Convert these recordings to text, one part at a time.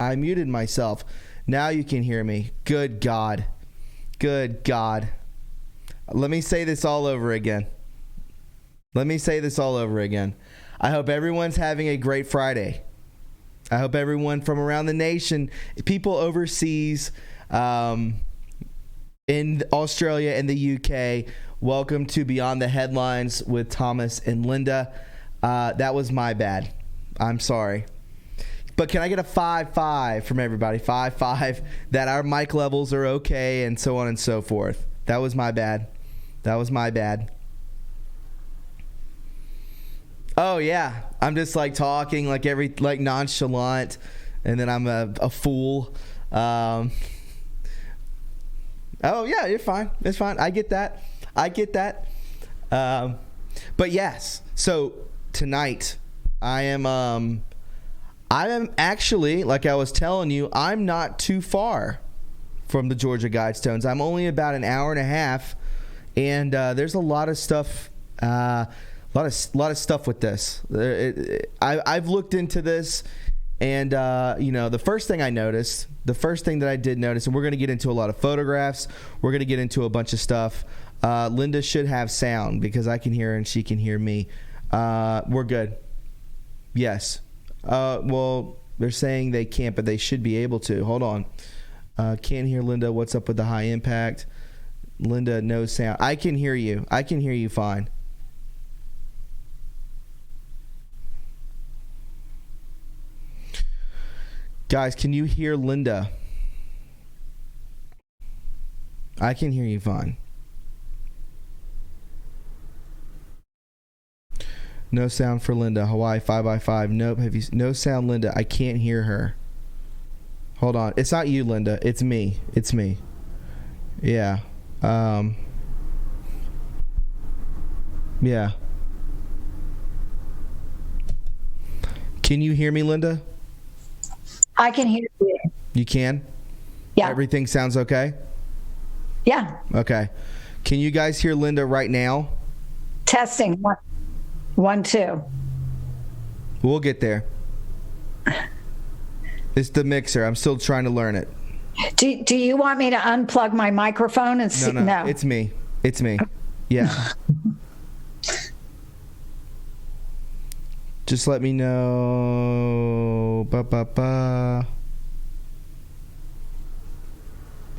I muted myself. Now you can hear me. Good God. Good God. Let me say this all over again. I hope everyone's having a great Friday. I hope everyone from around the nation, people overseas, in Australia and the UK, welcome to Beyond the Headlines with Thomas and Linda. That was my bad. I'm sorry. But can I get a 5-5 from everybody? 5-5, that our mic levels are okay and so on and so forth. That was my bad. Oh, yeah. I'm just like talking like nonchalant, and then I'm a fool. Oh, yeah, you're fine. It's fine. I get that. But yes, so tonight I am actually, like I was telling you, I'm not too far from the Georgia GuideStones. I'm only about an hour and a half, and there's a lot of stuff, a lot of stuff with this. I've looked into this, and the first thing that I did notice, and we're going to get into a lot of photographs. We're going to get into a bunch of stuff. Linda should have sound because I can hear her and she can hear me. We're good. Yes. Well, they're saying they can't, but they should be able to. Hold on. Can't hear Linda. What's up with the high impact? Linda, no sound. I can hear you. Fine. Guys, can you hear Linda? I can hear you fine. No sound for Linda. Hawaii 5x5. Nope. No sound, Linda. I can't hear her. Hold on. It's not you, Linda. It's me. Yeah. Yeah. Can you hear me, Linda? I can hear you. You can? Yeah. Everything sounds okay? Yeah. Okay. Can you guys hear Linda right now? Testing. 1, 2. We'll get there. It's the mixer. I'm still trying to learn it. Do you want me to unplug my microphone and see? No. It's me. Yeah. Just let me know.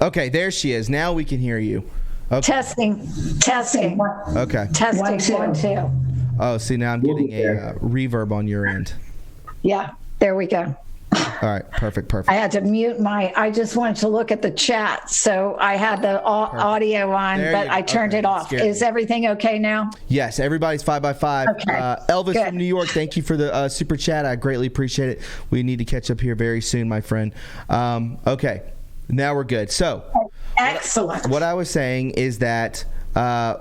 Okay, there she is. Now we can hear you. Okay. Testing. Okay. Testing. 1, 2. Oh, see, now I'm getting a reverb on your end. Yeah, there we go. All right, perfect. I had to mute I just wanted to look at the chat, so I had the audio on, but I turned it off. Is everything okay now? Yes, everybody's 5x5. Okay. Elvis Good. from New York, thank you for the super chat. I greatly appreciate it. We need to catch up here very soon, my friend. Okay, now we're good. So, excellent. What I was saying is that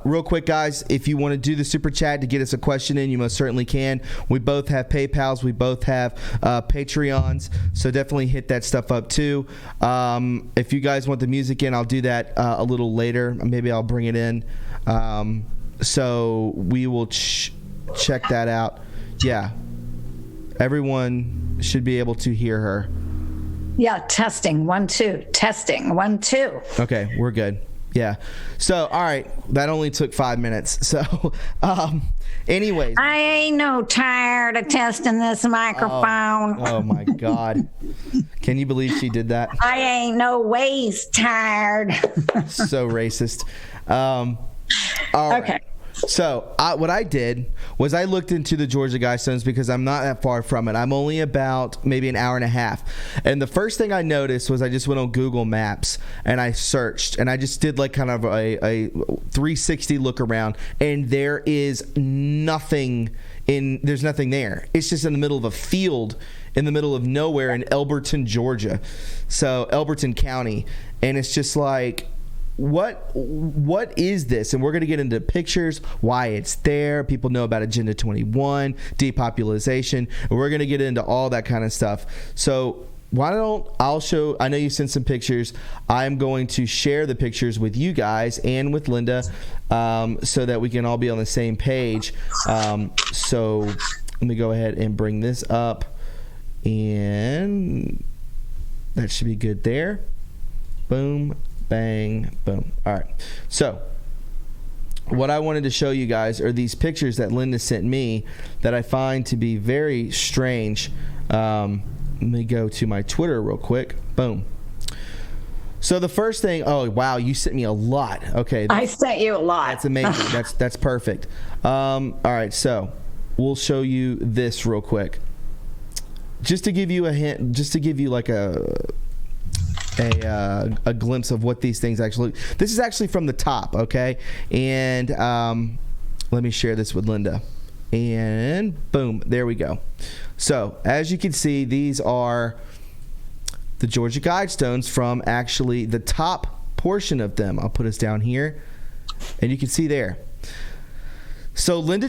real quick, guys, if you want to do the super chat to get us a question in, you most certainly can. We both have PayPals. We both have Patreons. So definitely hit that stuff up too. If you guys want the music in, I'll do that a little later. Maybe I'll bring it in. So we will check that out. Yeah. Everyone should be able to hear her. Yeah. Testing. 1, 2. Testing. 1, 2. Okay. We're good. Yeah. So, all right. That only took 5 minutes. So, anyways. I ain't no tired of testing this microphone. Oh my God. Can you believe she did that? I ain't no ways tired. So racist. All right. Okay. So what I did was I looked into the Georgia GuideStones because I'm not that far from it. I'm only about maybe an hour and a half. And the first thing I noticed was I just went on Google Maps and I searched and I just did like kind of a 360 look around, and there is nothing there's nothing there. It's just in the middle of a field in the middle of nowhere in Elberton, Georgia. So Elberton County. And it's just like, what is this? And we're going to get into pictures, why it's there. People know about Agenda 21, depopulation, and we're going to get into all that kind of stuff. So I'll show, I know you sent some pictures. I'm going to share the pictures with you guys and with Linda, so that we can all be on the same page. So let me go ahead and bring this up, and That should be good there. Boom, bang, boom. All right. So what I wanted to show you guys are these pictures that Linda sent me that I find to be very strange. Let me go to my Twitter real quick. Boom. So the first thing, oh wow, you sent me a lot. Okay, I sent you a lot. That's amazing. that's perfect. All right, so we'll show you this real quick, just to give you a hint, just to give you like a glimpse of what these things actually look. This is actually from the top, okay? And let me share this with Linda. And boom, there we go. So as you can see, these are the Georgia GuideStones from actually the top portion of them. I'll put us down here, and you can see there. So Linda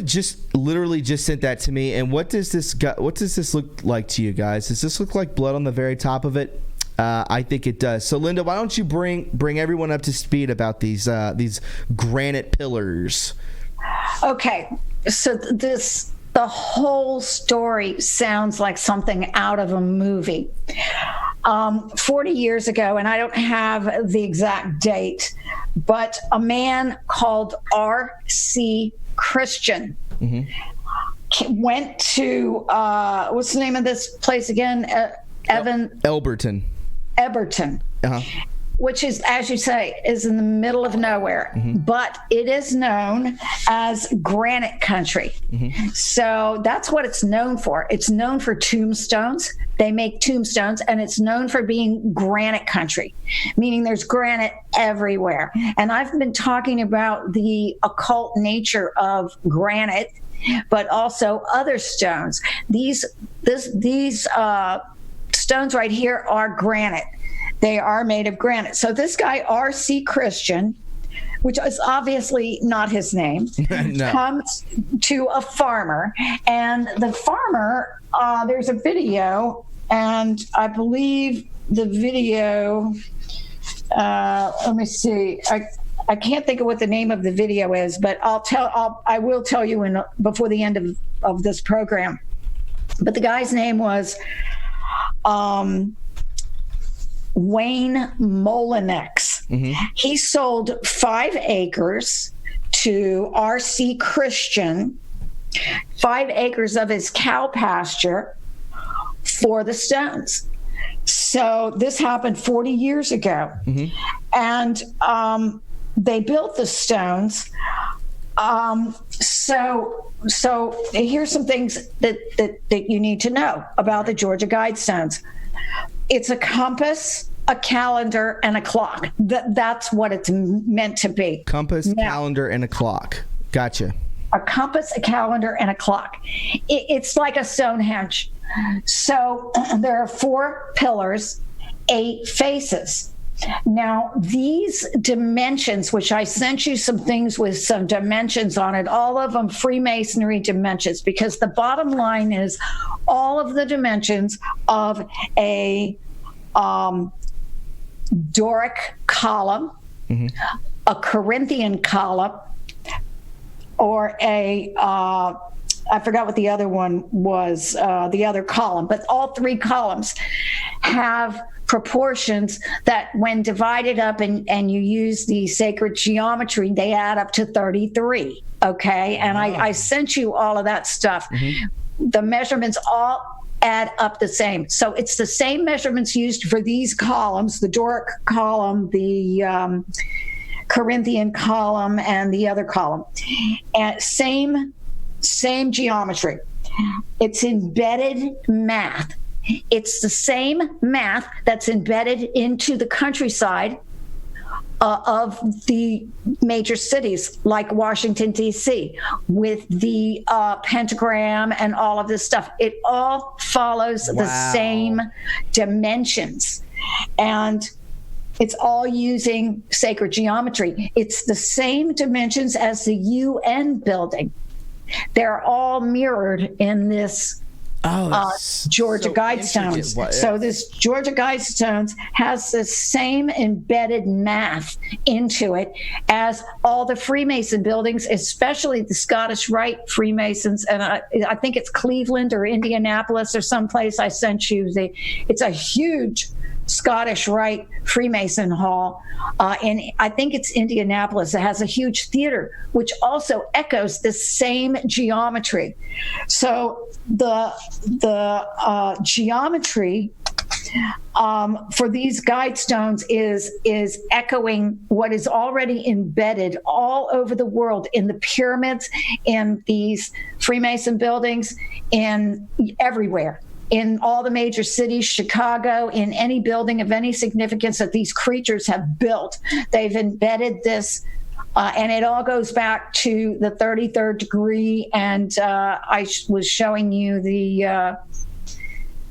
literally just sent that to me. And what does this look like to you guys? Does this look like blood on the very top of it? I think it does. So Linda, why don't you bring everyone up to speed about these granite pillars? Okay, so the whole story sounds like something out of a movie. 40 years ago, and I don't have the exact date, but a man called R.C. Christian went to, what's the name of this place again? Elberton. Uh-huh. Which is, as you say, is in the middle of nowhere, but it is known as granite country. So that's what it's known for. It's known for tombstones. They make tombstones, and it's known for being granite country, meaning there's granite everywhere. And I've been talking about the occult nature of granite, but also other stones. These stones right here are granite. They are made of granite. So this guy, R.C. Christian, which is obviously not his name, no, comes to a farmer. And the farmer, there's a video, and I believe the video, let me see. I can't think of what the name of the video is, but I will tell you before the end of this program. But the guy's name was Wayne Molinex. He sold 5 acres to R.C. Christian, 5 acres of his cow pasture for the stones. So this happened 40 years ago. And they built the stones. So here's some things that you need to know about the Georgia GuideStones. It's a compass, a calendar, and a clock. That's what it's meant to be. Compass, calendar, and a clock. Gotcha. A compass, a calendar, and a clock. It's like a Stonehenge. So there are 4 pillars, 8 faces. Now, these dimensions, which I sent you some things with some dimensions on it, all of them Freemasonry dimensions, because the bottom line is all of the dimensions of a Doric column, a Corinthian column, or I forgot what the other one was, the other column, but all 3 columns have proportions that when divided up and you use the sacred geometry, they add up to 33. Okay. And I sent you all of that stuff. The measurements all add up the same. So it's the same measurements used for these columns, the Doric column, the Corinthian column, and the other column. And same geometry. It's embedded math. It's the same math that's embedded into the countryside of the major cities like Washington, D.C., with the pentagram and all of this stuff. It all follows the same dimensions. And it's all using sacred geometry. It's the same dimensions as the UN building. They're all mirrored in this Georgia GuideStones. So this Georgia GuideStones has the same embedded math into it as all the Freemason buildings, especially the Scottish Rite Freemasons. And I think it's Cleveland or Indianapolis or someplace I sent you. It's a huge Scottish Rite Freemason Hall in, I think it's Indianapolis. It has a huge theater, which also echoes the same geometry. So the geometry for these GuideStones is echoing what is already embedded all over the world in the pyramids, in these Freemason buildings, in everywhere, in all the major cities, Chicago, in any building of any significance that these creatures have built. They've embedded this, and it all goes back to the 33rd degree. And I was showing you the...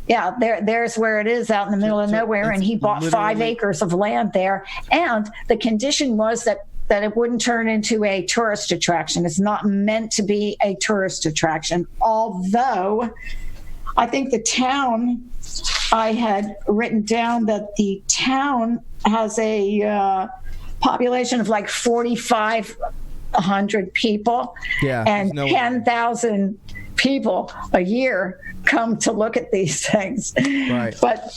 there's where it is, out in the middle of nowhere, and he bought 5 acres of land there. And the condition was that it wouldn't turn into a tourist attraction. It's not meant to be a tourist attraction. Although I think the town, I had written down that the town has a population of like 4,500 people, and 10,000 people a year come to look at these things. Right. But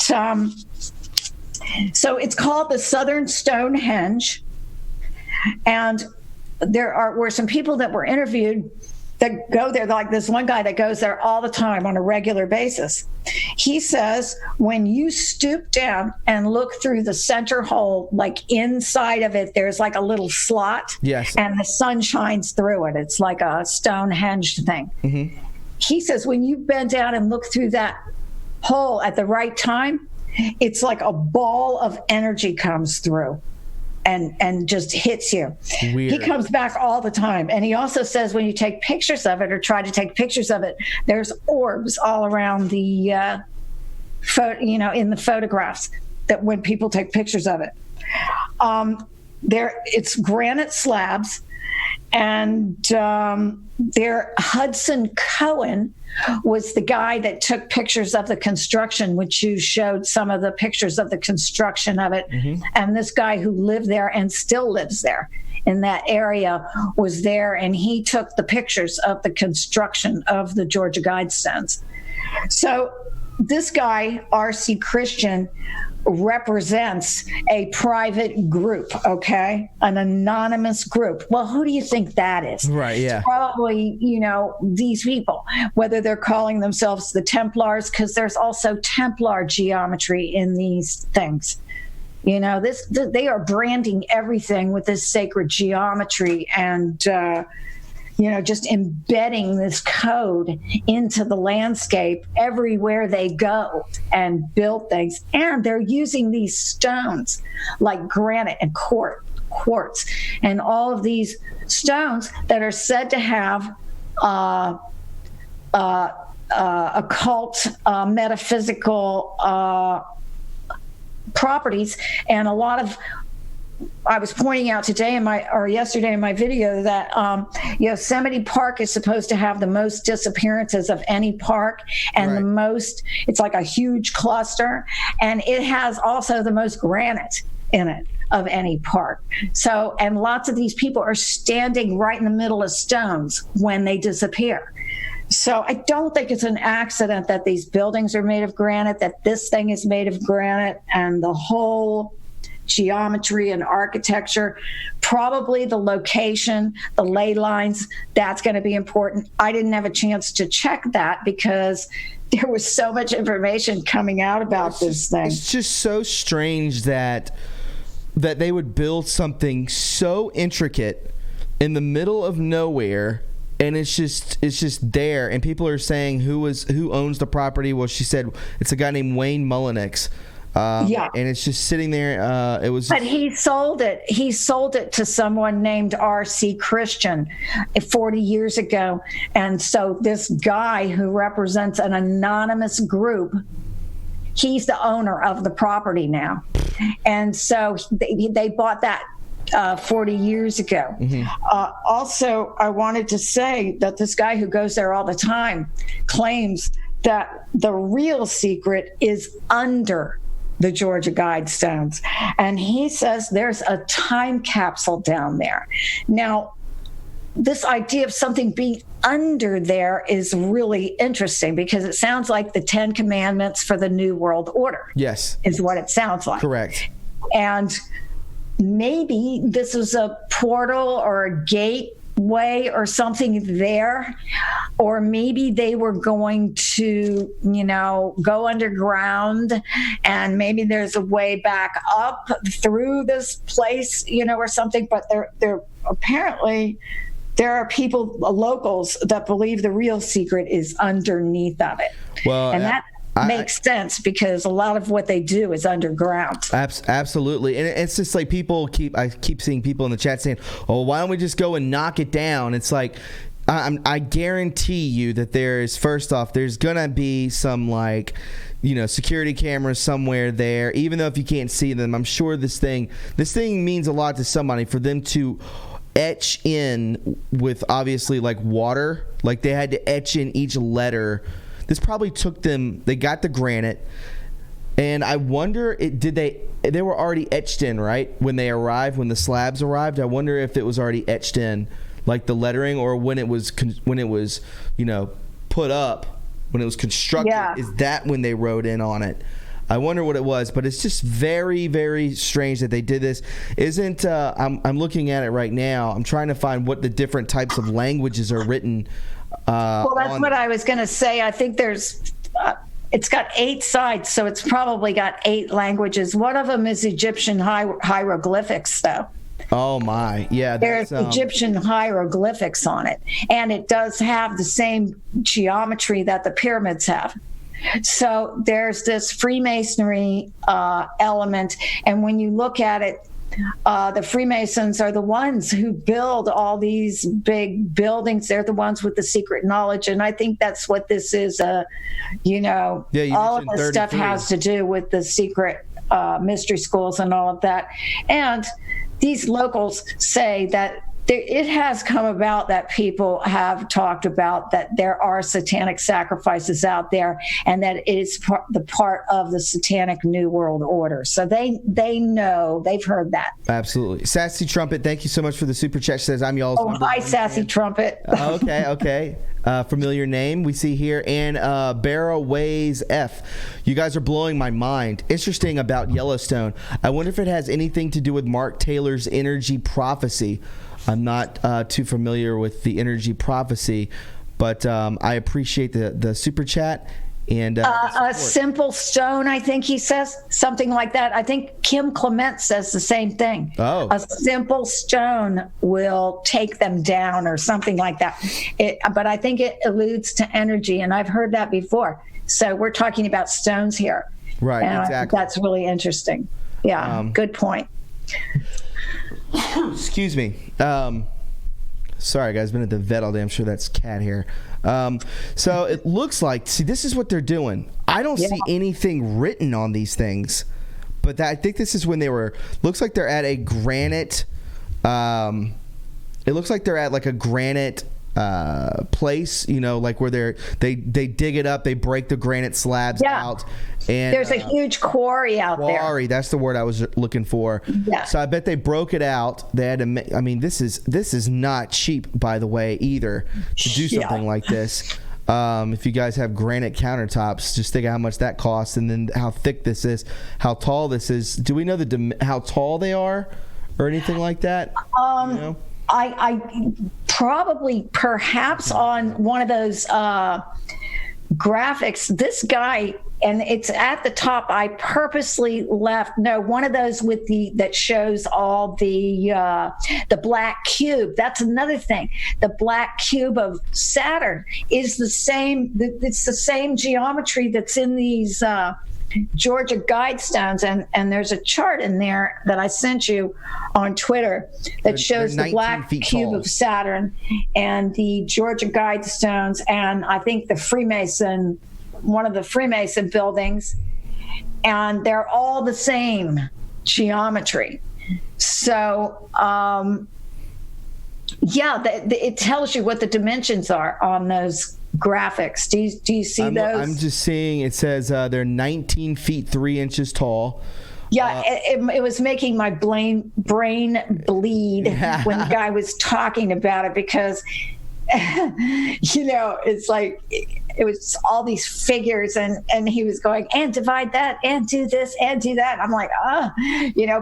so it's called the Southern Stonehenge, and there were some people that were interviewed that go there, like this one guy that goes there all the time on a regular basis. He says when you stoop down and look through the center hole, like inside of it, there's like a little slot, and the sun shines through it. It's like a Stonehenge thing. Mm-hmm. He says when you bend down and look through that hole at the right time, it's like a ball of energy comes through and just hits you. Weird. He comes back all the time. And he also says when you take pictures of it or try to take pictures of it, there's orbs all around the in the photographs, that when people take pictures of it. It's granite slabs, and Hudson Cohen was the guy that took pictures of the construction, which you showed some of the pictures of the construction of it. Mm-hmm. And this guy who lived there and still lives there in that area was there, and he took the pictures of the construction of the Georgia GuideStones. So this guy, R.C. Christian, represents a private group, okay? An anonymous group. Well, who do you think that is? Right, yeah. Probably, these people, whether they're calling themselves the Templars, because there's also Templar geometry in these things. They are branding everything with this sacred geometry, and just embedding this code into the landscape everywhere they go and build things. And they're using these stones like granite and quartz, and all of these stones that are said to have occult, metaphysical properties. And a lot of, I was pointing out yesterday in my video that Yosemite Park is supposed to have the most disappearances of any park, and the most, it's like a huge cluster, and it has also the most granite in it of any park. So, and lots of these people are standing right in the middle of stones when they disappear. So I don't think it's an accident that these buildings are made of granite, that this thing is made of granite, and the whole geometry and architecture. Probably the location, the ley lines, that's going to be important. I didn't have a chance to check that because there was so much information coming out about this thing. It's just so strange that they would build something so intricate in the middle of nowhere, and it's just there, and people are saying who owns the property. Well, she said it's a guy named Wayne Mullenix. And it's just sitting there. But he sold it. He sold it to someone named R.C. Christian 40 years ago. And so this guy who represents an anonymous group, he's the owner of the property now. And so they bought that 40 years ago. Mm-hmm. Also, I wanted to say that this guy who goes there all the time claims that the real secret is under the Georgia GuideStones. And he says there's a time capsule down there. Now, this idea of something being under there is really interesting because it sounds like the 10 Commandments for the New World Order. Yes. Is what it sounds like. Correct. And maybe this is a portal or a gateway or something there, or maybe they were going to, go underground, and maybe there's a way back up through this place, or something. But they're apparently there are people, locals, that believe the real secret is underneath of it. Well, and that makes sense because a lot of what they do is underground. Absolutely. And it's just like I keep seeing people in the chat saying, oh, why don't we just go and knock it down? It's like, I guarantee you that first off, there's going to be some security cameras somewhere there, even though if you can't see them. I'm sure this thing means a lot to somebody for them to etch in with obviously like water, like they had to etch in each letter. This probably took them, they got the granite, and I wonder, they were already etched in, right? When they arrived, when the slabs arrived, I wonder if it was already etched in, like the lettering, or when it was put up, when it was constructed, is that when they wrote in on it? I wonder what it was, but it's just very, very strange that they did this. I'm looking at it right now. I'm trying to find what the different types of languages are written. Well, that's what I was going to say. I think it's got 8 sides, so it's probably got 8 languages. One of them is Egyptian hieroglyphics, though. Oh my, yeah. There's Egyptian hieroglyphics on it, and it does have the same geometry that the pyramids have. So there's this Freemasonry element, and when you look at it, the Freemasons are the ones who build all these big buildings. They're the ones with the secret knowledge, and I think that's what this is. All of this stuff has to do with the secret mystery schools and all of that. And these locals say that it has come about that people have talked about that there are satanic sacrifices out there, and that it is the part of the satanic New World Order. So they know, they've heard that. Absolutely. Sassy Trumpet, thank you so much for the super chat. She says, I'm y'all's number one Sassy fan. Trumpet. Okay. Familiar name we see here. And Barrow Ways F. You guys are blowing my mind. Interesting about Yellowstone. I wonder if it has anything to do with Mark Taylor's energy prophecy. I'm not too familiar with the energy prophecy, but I appreciate the super chat. And a simple stone, I think he says, something like that. I think Kim Clement says the same thing. Oh. A simple stone will take them down or something like that. But I think it alludes to energy, and I've heard that before. So we're talking about stones here. Right, and exactly. That's really interesting. Yeah, good point. Excuse me. Sorry, guys. Been at the vet all day. I'm sure that's cat hair. So it looks like, see, this is what they're doing. I don't see anything written on these things, but I think this is when looks like they're at a granite. It looks like they're at like a granite place, like where they dig it up, they break the granite slabs out, and there's a huge quarry out there. That's the word I was looking for. Yeah. So I bet they broke it out. They had to. I mean, this is not cheap, by the way, either, to do something like this. If you guys have granite countertops, just think of how much that costs, and then how thick this is, how tall this is. Do we know how tall they are, or anything like that? I perhaps on one of those graphics, this guy, and it's at the top, I purposely left one of those with that shows all the black cube. That's another thing. The black cube of Saturn is the same. It's the same geometry that's in these Georgia GuideStones, and there's a chart in there that I sent you on Twitter that shows the black cube of Saturn and the Georgia GuideStones, and I think one of the Freemason buildings, and they're all the same geometry. So it tells you what the dimensions are on those graphics. Do you see those? I'm just seeing, it says they're 19 feet 3 inches tall. Yeah, it was making my brain bleed when the guy was talking about it, because it's like it was all these figures, and he was going, and divide that, and do this, and do that. I'm like,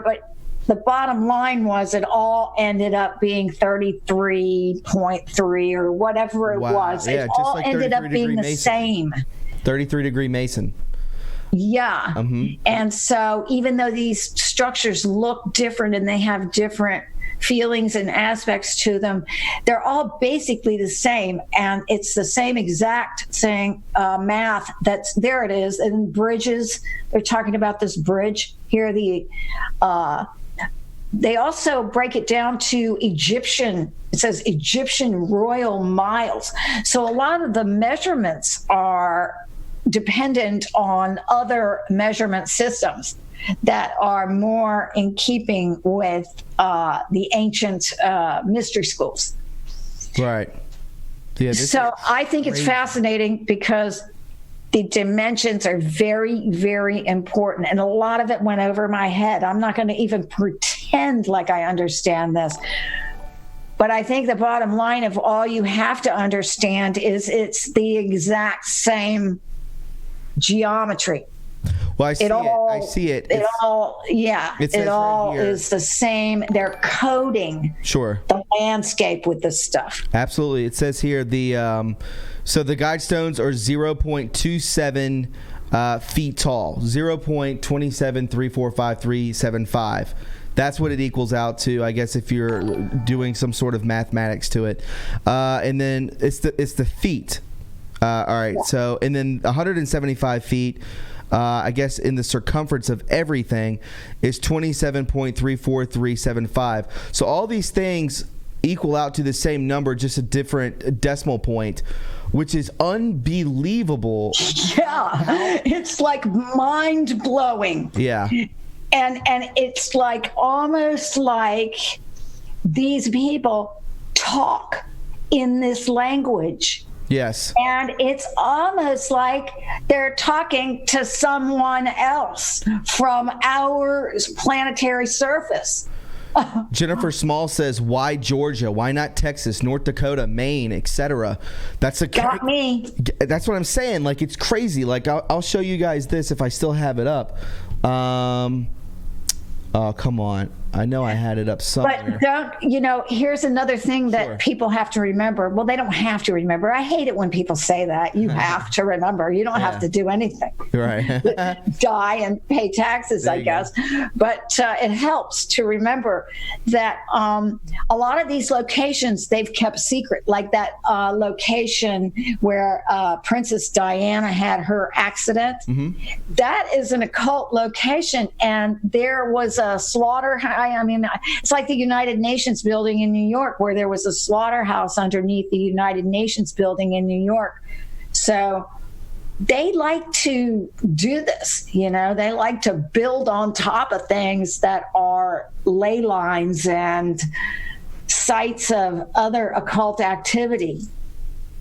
but the bottom line was it all ended up being 33.3 or whatever it was. Yeah, it all like ended up being the Mason. same. 33-degree Mason. Yeah. And so even though these structures look different and they have different feelings and aspects to them, they're all basically the same, and it's the same exact thing, math that's there. It is. And bridges, they're talking about this bridge here. They also break it down to Egyptian. It says Egyptian royal miles. So a lot of the measurements are dependent on other measurement systems that are more in keeping with the ancient mystery schools. Right. Yeah. So I think it's fascinating because the dimensions are very, very important. And a lot of it went over my head. I'm not going to even pretend like I understand this. But I think the bottom line of all you have to understand is it's the exact same geometry. Well, I see it. It all is the same. They're coding the landscape with this stuff. Absolutely. It says here the GuideStones are 0.27 feet tall, 0.27345,375. That's what it equals out to, I guess, if you're doing some sort of mathematics to it. And then it's the feet. All right. So, and then 175 feet. I guess in the circumference of everything is 27.34375. So all these things equal out to the same number, just a different decimal point, which is unbelievable. Yeah, it's like mind blowing. Yeah, and it's like almost like these people talk in this language. Yes. And it's almost like they're talking to someone else from our planetary surface. Jennifer Small says, why Georgia? Why not Texas, North Dakota, Maine, etc.? Got me. That's what I'm saying. Like, it's crazy. Like, I'll show you guys this if I still have it up. Oh, come on. I know I had it up somewhere. But here's another thing that people have to remember. Well, they don't have to remember. I hate it when people say that. You have to remember. You don't have to do anything. Right. Die and pay taxes, I guess. But it helps to remember that a lot of these locations they've kept secret, like that location where Princess Diana had her accident. Mm-hmm. That is an occult location, and there was a slaughterhouse. I mean, it's like the United Nations building in New York, where there was a slaughterhouse underneath the United Nations building in New York. So they like to do this, they like to build on top of things that are ley lines and sites of other occult activity.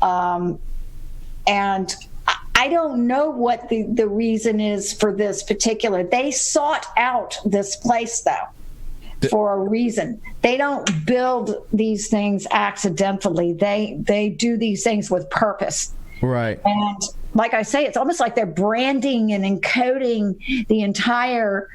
And I don't know what the reason is for this particular. They sought out this place, though, for a reason. They don't build these things accidentally. They do these things with purpose. Right. And like I say, it's almost like they're branding and encoding the entire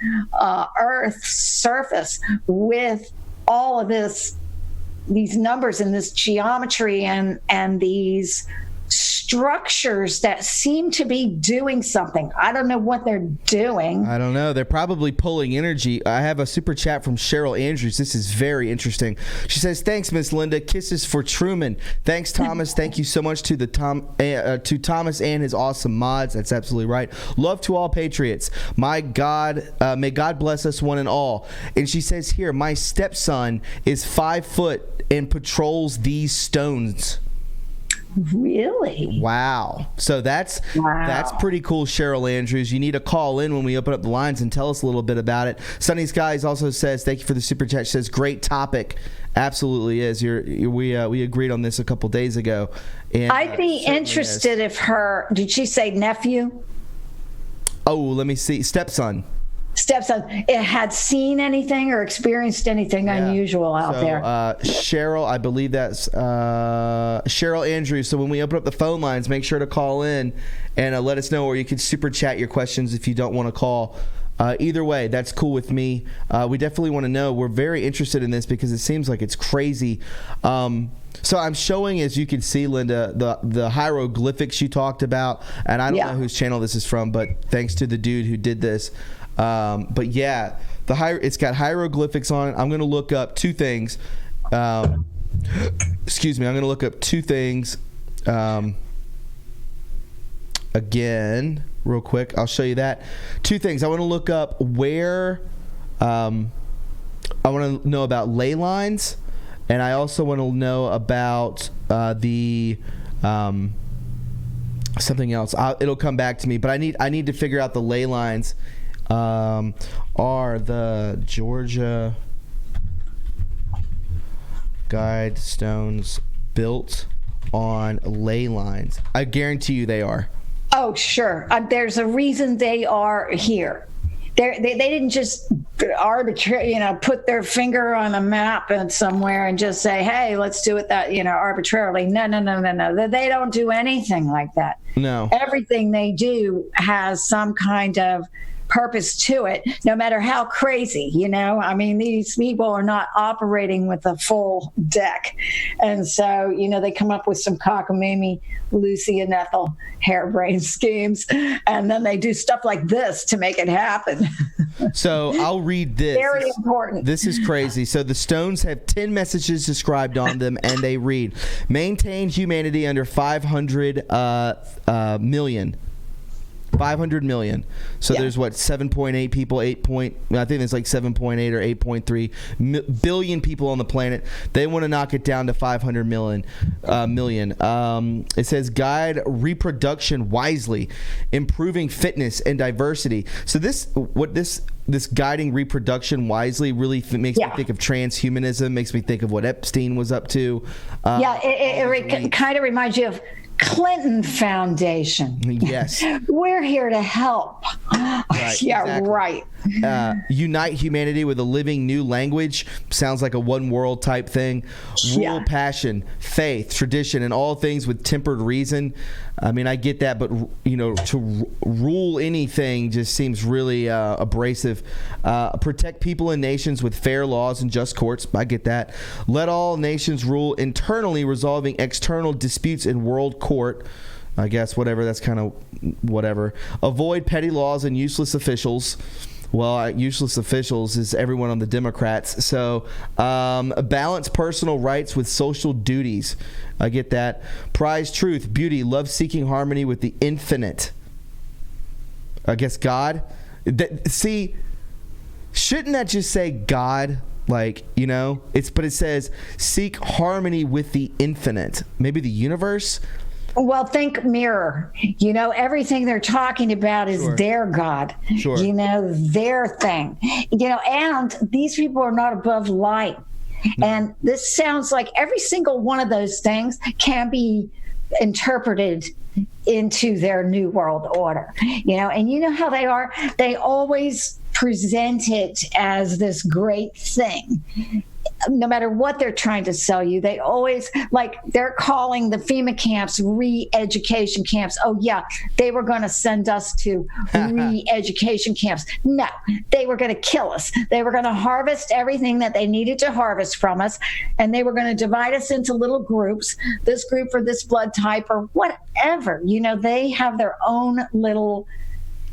Earth's surface with all of these numbers and this geometry and these structures that seem to be doing something. I don't know what they're doing. I don't know. They're probably pulling energy. I have a super chat from Cheryl Andrews. This is very interesting. She says, "Thanks, Miss Linda. Kisses for Truman. Thanks, Thomas. Thank you so much to Thomas and his awesome mods." That's absolutely right. Love to all patriots. My God, may God bless us one and all. And she says here, my stepson is 5 foot and patrols these stones. Really? Wow. So that's pretty cool, Cheryl Andrews. You need to call in when we open up the lines and tell us a little bit about it. Sunny Skies also says, thank you for the super chat. She says, great topic. Absolutely is. We agreed on this a couple days ago. And I'd be interested if did she say nephew? Oh, let me see. Stepson. stepson, it had seen anything or experienced anything unusual out there. Cheryl, I believe that's Cheryl Andrews. So when we open up the phone lines, make sure to call in and let us know, or you can super chat your questions if you don't want to call. Either way, that's cool with me. We definitely want to know. We're very interested in this because it seems like it's crazy. So I'm showing, as you can see, Linda, the hieroglyphics you talked about, and I don't know whose channel this is from, but thanks to the dude who did this. But yeah, it's got hieroglyphics on it. I'm going to look up two things. Excuse me. I'm going to look up two things. Again, real quick, I'll show you that. Two things. I want to look up where I want to know about ley lines, and I also want to know about the something else. It'll come back to me, but I need to figure out the ley lines. Are the Georgia GuideStones built on ley lines? I guarantee you they are. Oh, sure. There's a reason they are here. They didn't just arbitrarily, put their finger on a map and somewhere and just say, hey, let's do it that, arbitrarily. No. They don't do anything like that. No. Everything they do has some kind of purpose to it, no matter how crazy, I mean, these people are not operating with a full deck. And so, they come up with some cockamamie, Lucy and Ethel harebrained schemes, and then they do stuff like this to make it happen. So I'll read this. Very important. This is crazy. So the stones have 10 messages described on them, and they read, maintain humanity under 500 million. 500 million. So there's 7.8 people, I think it's like 7.8 or 8.3 billion people on the planet. They want to knock it down to 500 million. It says guide reproduction wisely, improving fitness and diversity. So this guiding reproduction wisely really makes me think of transhumanism, makes me think of what Epstein was up to. It kind of reminds you of Clinton Foundation. Yes. We're here to help. Right, exactly. Right. Unite humanity with a living new language. Sounds like a one world type thing. Rule passion, faith, tradition, and all things with tempered reason. I mean, I get that, but to rule anything just seems really abrasive. Protect people and nations with fair laws and just courts. I get that. Let all nations rule internally, resolving external disputes in world court. I guess whatever. That's kind of whatever. Avoid petty laws and useless officials. Well, useless officials is everyone on the Democrats. So balance personal rights with social duties. I get that. Prize truth, beauty, love seeking harmony with the infinite. I guess God. See, shouldn't that just say God? Like, but it says seek harmony with the infinite. Maybe the universe? Well, think mirror. Everything they're talking about is their God. Sure. Their thing. And these people are not above light. And this sounds like every single one of those things can be interpreted into their new world order. And you know how they are? They always present it as this great thing. No matter what they're trying to sell you, they always, they're calling the FEMA camps re-education camps. Oh, yeah, they were going to send us to re-education camps. No, they were going to kill us. They were going to harvest everything that they needed to harvest from us, and they were going to divide us into little groups, this group for this blood type or whatever. They have their own little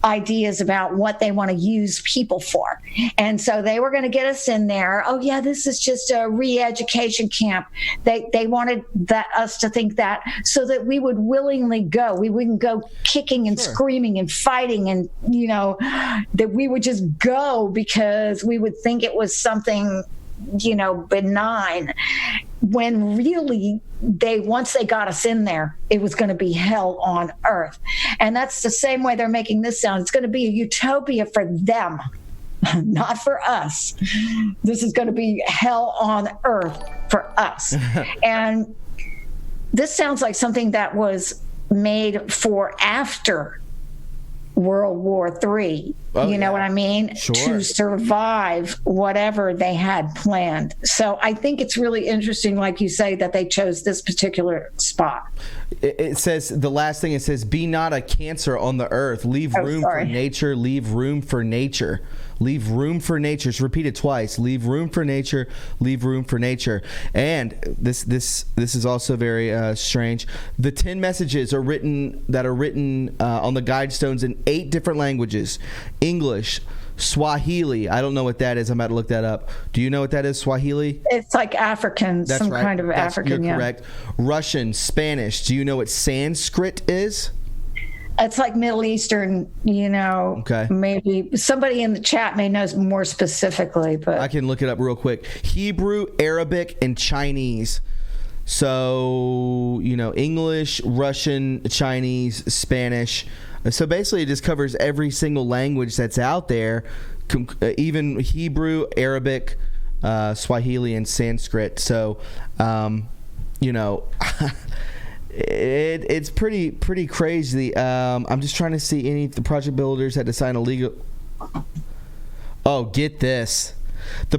ideas about what they want to use people for. And so they were going to get us in there. Oh, yeah, this is just a re-education camp. They wanted us to think that so that we would willingly go. We wouldn't go kicking and screaming and fighting and, that we would just go because we would think it was something, benign. When really once they got us in there, it was going to be hell on earth. And that's the same way they're making this sound. It's going to be a utopia for them, not for us. This is going to be hell on earth for us. And this sounds like something that was made for after World War III, you know what I mean? Sure. To survive whatever they had planned. So I think it's really interesting, like you say, that they chose this particular spot. It says, the last thing it says, be not a cancer on the earth. Leave room for nature. Leave room for nature. Leave room for nature. It's repeated twice. Leave room for nature. Leave room for nature. And this is also very strange. The 10 messages are written on the GuideStones in 8 different languages: English, Swahili. I don't know what that is. I'm about to look that up. Do you know what that is? Swahili? It's like African, That's some right. kind of African. You're correct. Russian, Spanish. Do you know what Sanskrit is? It's like Middle Eastern, Okay. Maybe somebody in the chat may know more specifically, but I can look it up real quick. Hebrew, Arabic, and Chinese. So, English, Russian, Chinese, Spanish. So basically it just covers every single language that's out there, even Hebrew, Arabic, Swahili, and Sanskrit. So, it's pretty crazy. I'm just trying to see any of the project builders had to sign a legal. Oh, get this. The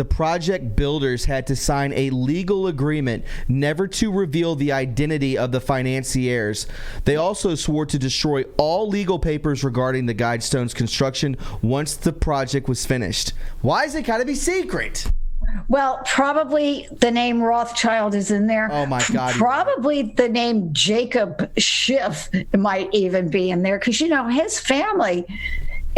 project builders had to sign a legal agreement never to reveal the identity of the financiers. They also swore to destroy all legal papers regarding the GuideStones construction once the project was finished. Why is it got to be secret? Well, probably the name Rothschild is in there. Oh, my God. Probably the name Jacob Schiff might even be in there because, his family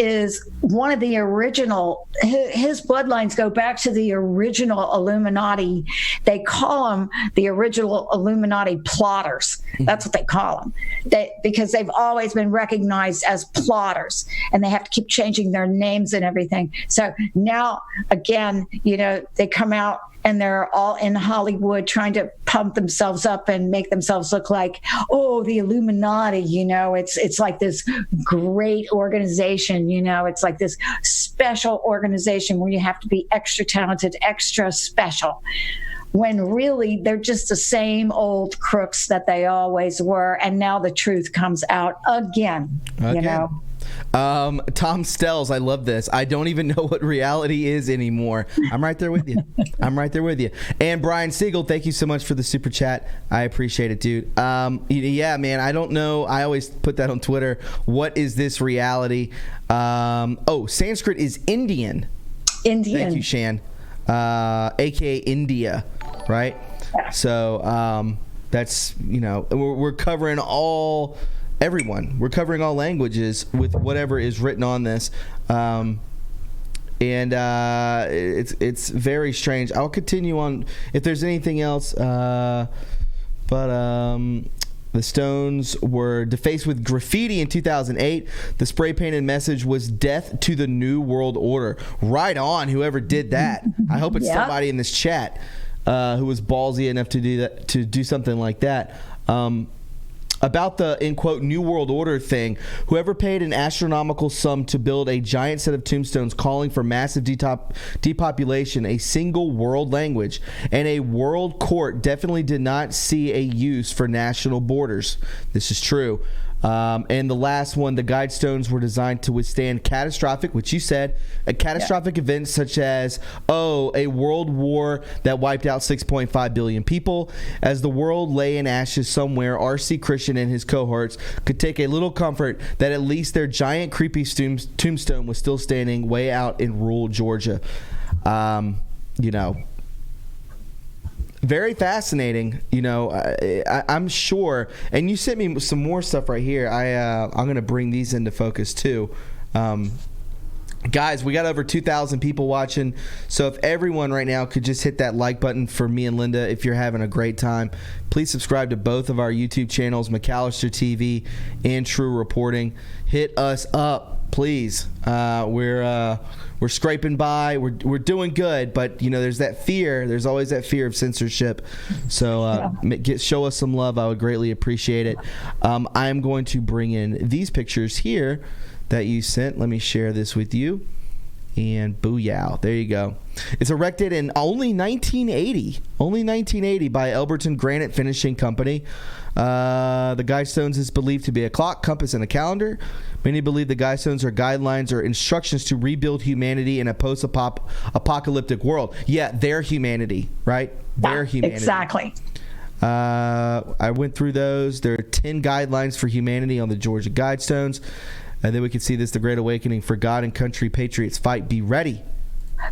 is one of the original, his bloodlines go back to the original Illuminati. They call them the original Illuminati plotters. That's what they call them. Because they've always been recognized as plotters, and they have to keep changing their names and everything. So now, again, they come out and they're all in Hollywood trying to pump themselves up and make themselves look like, the Illuminati, it's like this great organization, it's like this special organization where you have to be extra talented, extra special, when really they're just the same old crooks that they always were. And now the truth comes out again. Tom Stells, I love this. I don't even know what reality is anymore. I'm right there with you. And Brian Siegel, thank you so much for the super chat. I appreciate it, dude. Yeah, man, I don't know. I always put that on Twitter. What is this reality? Sanskrit is Indian. Thank you, Shan. AKA India, right? Yeah. So that's, we're covering everyone. We're covering all languages with whatever is written on this, and it's very strange. I'll continue on if there's anything else, but the Stones were defaced with graffiti in 2008. The spray painted message was "Death to the New World Order." Right on, whoever did that. I hope it's somebody in this chat who was ballsy enough to do that, to do something like that. About the, in quote, New World Order thing, whoever paid an astronomical sum to build a giant set of tombstones calling for massive depopulation, a single world language, and a world court definitely did not see a use for national borders. This is true. And the last one, the GuideStones were designed to withstand catastrophic, which you said, catastrophic events such as, a world war that wiped out 6.5 billion people. As the world lay in ashes somewhere, R.C. Christian and his cohorts could take a little comfort that at least their giant creepy tombstone was still standing way out in rural Georgia. Very fascinating, I'm sure. And you sent me some more stuff right here. I'm going to bring these into focus too. Guys, we got over 2,000 people watching. So if everyone right now could just hit that like button for me and Linda, if you're having a great time, please subscribe to both of our YouTube channels, McAllister TV and True Reporting. Hit us up, please. We're scraping by. We're doing good, but there's that fear. There's always that fear of censorship. So show us some love. I would greatly appreciate it. I'm going to bring in these pictures here that you sent. Let me share this with you. And booyah. There you go. It's erected in only 1980 by Elberton Granite Finishing Company. The GuideStones is believed to be a clock, compass, and a calendar. Many believe the GuideStones are guidelines or instructions to rebuild humanity in a post-apocalyptic world. Yeah, their humanity, right? Their humanity. Exactly. I went through those. There are 10 guidelines for humanity on the Georgia GuideStones. And then we can see this, the Great Awakening for God and country, patriots fight, be ready.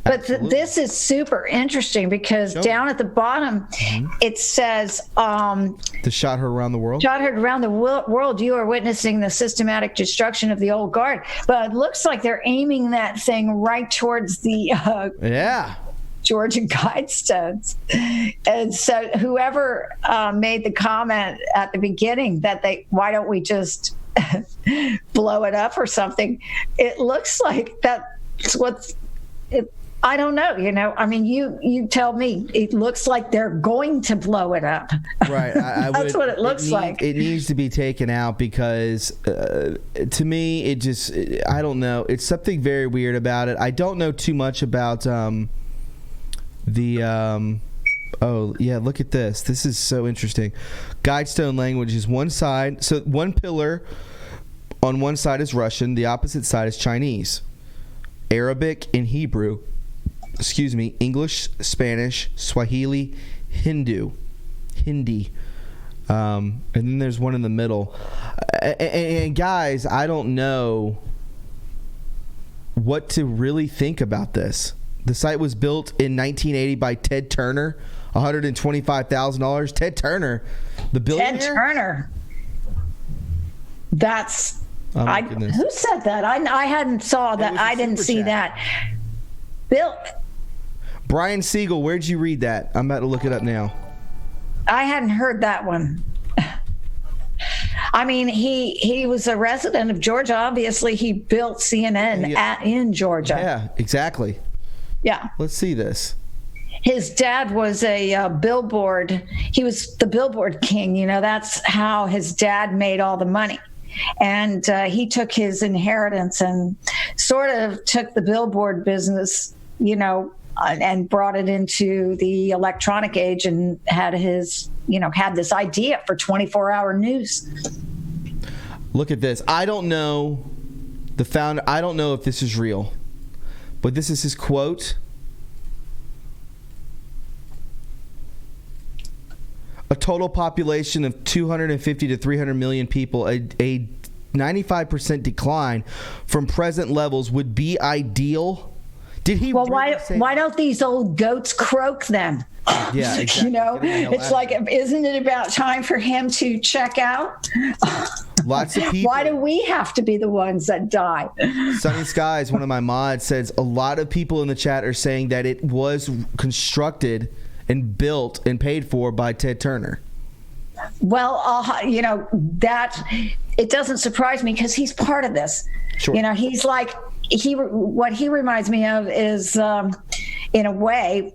But this is super interesting because down at the bottom, it says... to shot heard around the world? Shot heard around the world, you are witnessing the systematic destruction of the old guard. But it looks like they're aiming that thing right towards the... Georgia GuideStones. And so whoever made the comment at the beginning that why don't we just blow it up or something, it looks like that's I don't know, I mean, you tell me. It looks like they're going to blow it up. Right. That's what it looks like. It needs to be taken out because to me, it just, I don't know. It's something very weird about it. I don't know too much about oh yeah, look at this. This is so interesting. GuideStone language is one side. So one pillar on one side is Russian. The opposite side is Chinese. Arabic and Hebrew. English, Spanish, Swahili, Hindi. And then there's one in the middle. And guys, I don't know what to really think about this. The site was built in 1980 by Ted Turner, $125,000. Ted Turner, the billionaire. Ted Turner. That's who said that? I hadn't saw that. I didn't see that. Bill. Brian Siegel, where'd you read that? I'm about to look it up now. I hadn't heard that one. I mean, he was a resident of Georgia. Obviously, he built CNN in Georgia. Yeah, exactly. Yeah. Let's see this. His dad was a billboard. He was the billboard king. That's how his dad made all the money. And he took his inheritance and sort of took the billboard business, and brought it into the electronic age and had had this idea for 24-hour news. Look at this. I don't know the founder. I don't know if this is real, but this is his quote. A total population of 250 to 300 million people, a 95% decline from present levels would be ideal. Did he? Well, why don't these old goats croak then? Yeah, exactly. It's like, isn't it about time for him to check out? Lots of people. Why do we have to be the ones that die? Sunny Skies, one of my mods, says a lot of people in the chat are saying that it was constructed and built and paid for by Ted Turner. Well, that it doesn't surprise me because he's part of this. Sure. He's like what he reminds me of is, in a way,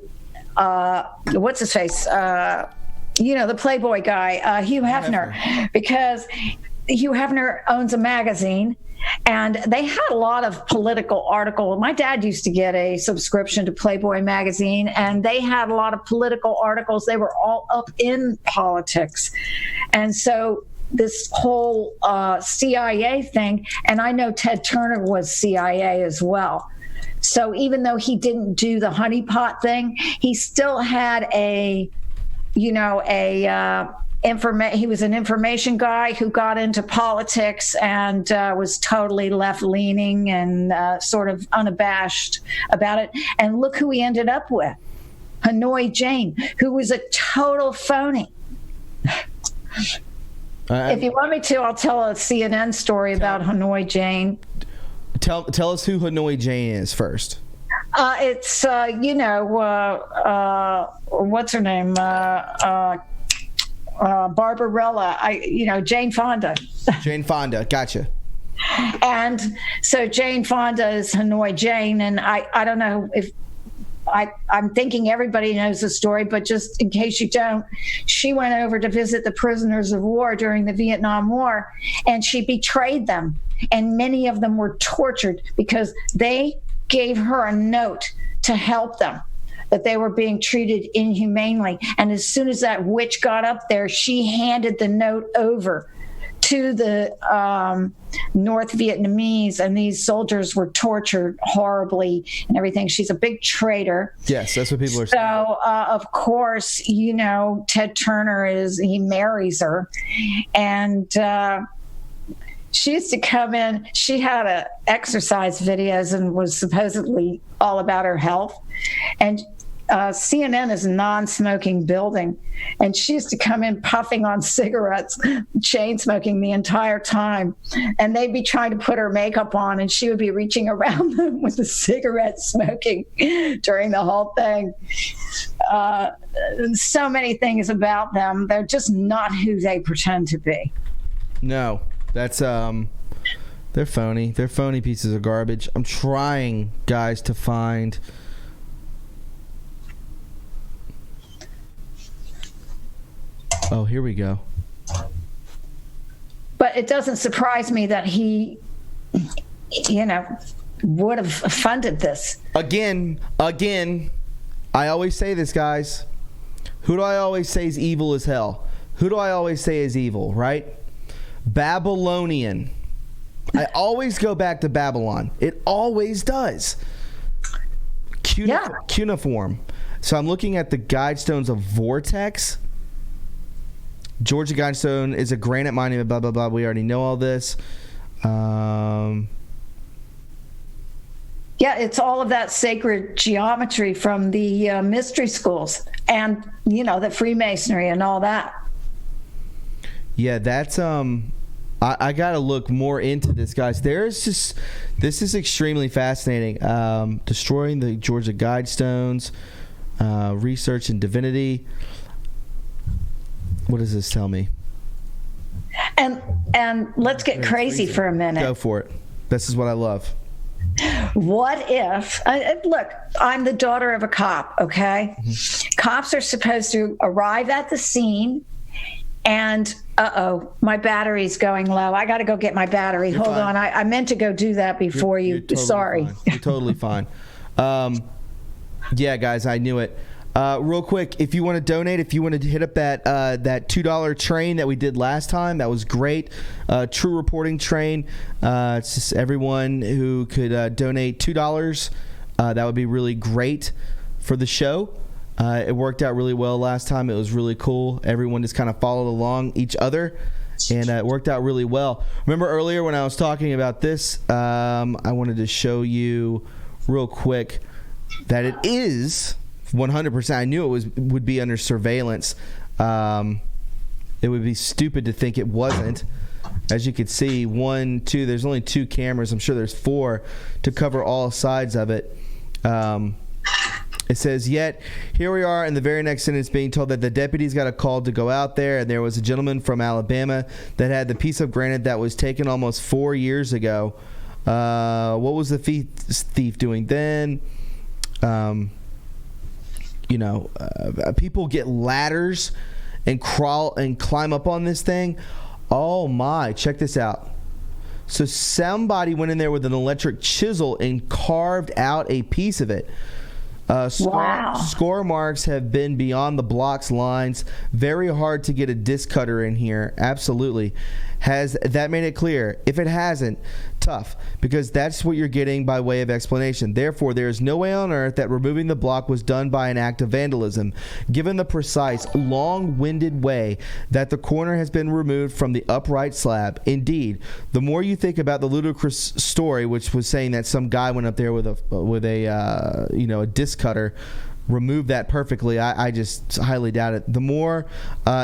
what's his face? The Playboy guy, Hugh Hefner, because Hugh Hefner owns a magazine. And they had a lot of political articles. My dad used to get a subscription to Playboy magazine, and they had a lot of political articles. They were all up in politics. And so this whole CIA thing, and I know Ted Turner was CIA as well. So even though he didn't do the honeypot thing, he still had he was an information guy who got into politics and was totally left-leaning and sort of unabashed about it. And look who he ended up with, Hanoi Jane, who was a total phony. If you want me to, I'll tell a CNN story about Hanoi Jane. Tell us who Hanoi Jane is first. It's what's her name? Barbarella. Jane Fonda. Jane Fonda, gotcha. And so Jane Fonda is Hanoi Jane, and I don't know if I'm thinking everybody knows the story, but just in case you don't, she went over to visit the prisoners of war during the Vietnam War, and she betrayed them. And many of them were tortured because they gave her a note to help them, that they were being treated inhumanely. And as soon as that witch got up there, she handed the note over to the North Vietnamese, and these soldiers were tortured horribly and everything. She's a big traitor. Yes, that's what people are saying. So, of course, Ted Turner he marries her. And she used to come in. She had exercise videos and was supposedly all about her health. And CNN is a non-smoking building, and she used to come in puffing on cigarettes, chain smoking the entire time, and they'd be trying to put her makeup on, and she would be reaching around them with the cigarette smoking during the whole thing. So many things about them. They're just not who they pretend to be. No, that's they're phony. They're phony pieces of garbage. I'm trying, guys, to find. Oh, here we go. But it doesn't surprise me that he, would have funded this. Again, I always say this, guys. Who do I always say is evil as hell? Who do I always say is evil, right? Babylonian. I always go back to Babylon. It always does. Cuneiform. So I'm looking at the GuideStones of Vortex. Georgia GuideStone is a granite monument, blah, blah, blah. We already know all this. Yeah, it's all of that sacred geometry from the mystery schools and, the Freemasonry and all that. Yeah, that's... I got to look more into this, guys. This is extremely fascinating. Destroying the Georgia GuideStones, research in divinity. What does this tell me? And let's get crazy for a minute. Go for it. This is what I love. What if, look, I'm the daughter of a cop, okay? Mm-hmm. Cops are supposed to arrive at the scene and, my battery's going low. I got to go get my battery. Hold on. I meant to go do that before you. You're totally Sorry. Fine. You're totally fine. Yeah, guys, I knew it. Real quick, if you want to donate, if you want to hit up that $2 train that we did last time, that was great. TRUreporting train. It's just everyone who could donate $2. That would be really great for the show. It worked out really well last time. It was really cool. Everyone just kind of followed along each other, and it worked out really well. Remember earlier when I was talking about this, I wanted to show you real quick that it is 100%. I knew it would be under surveillance. It would be stupid to think it wasn't. As you can see, 1, 2, there's only 2 cameras. I'm sure there's 4 to cover all sides of it. It says, yet, here we are in the very next sentence being told that the deputies got a call to go out there, and there was a gentleman from Alabama that had the piece of granite that was taken almost 4 years ago. What was the thief doing then? People get ladders and crawl and climb up on this thing. Oh my, check this out. So somebody went in there with an electric chisel and carved out a piece of it. Wow. Score marks have been beyond the block's lines. Very hard to get a disc cutter in here. Absolutely. Has that made it clear? If it hasn't, tough, because that's what you're getting by way of explanation. Therefore, there is no way on earth that removing the block was done by an act of vandalism, given the precise, long-winded way that the corner has been removed from the upright slab. Indeed, the more you think about the ludicrous story, which was saying that some guy went up there with a disc cutter, remove that perfectly, I just highly doubt it. The more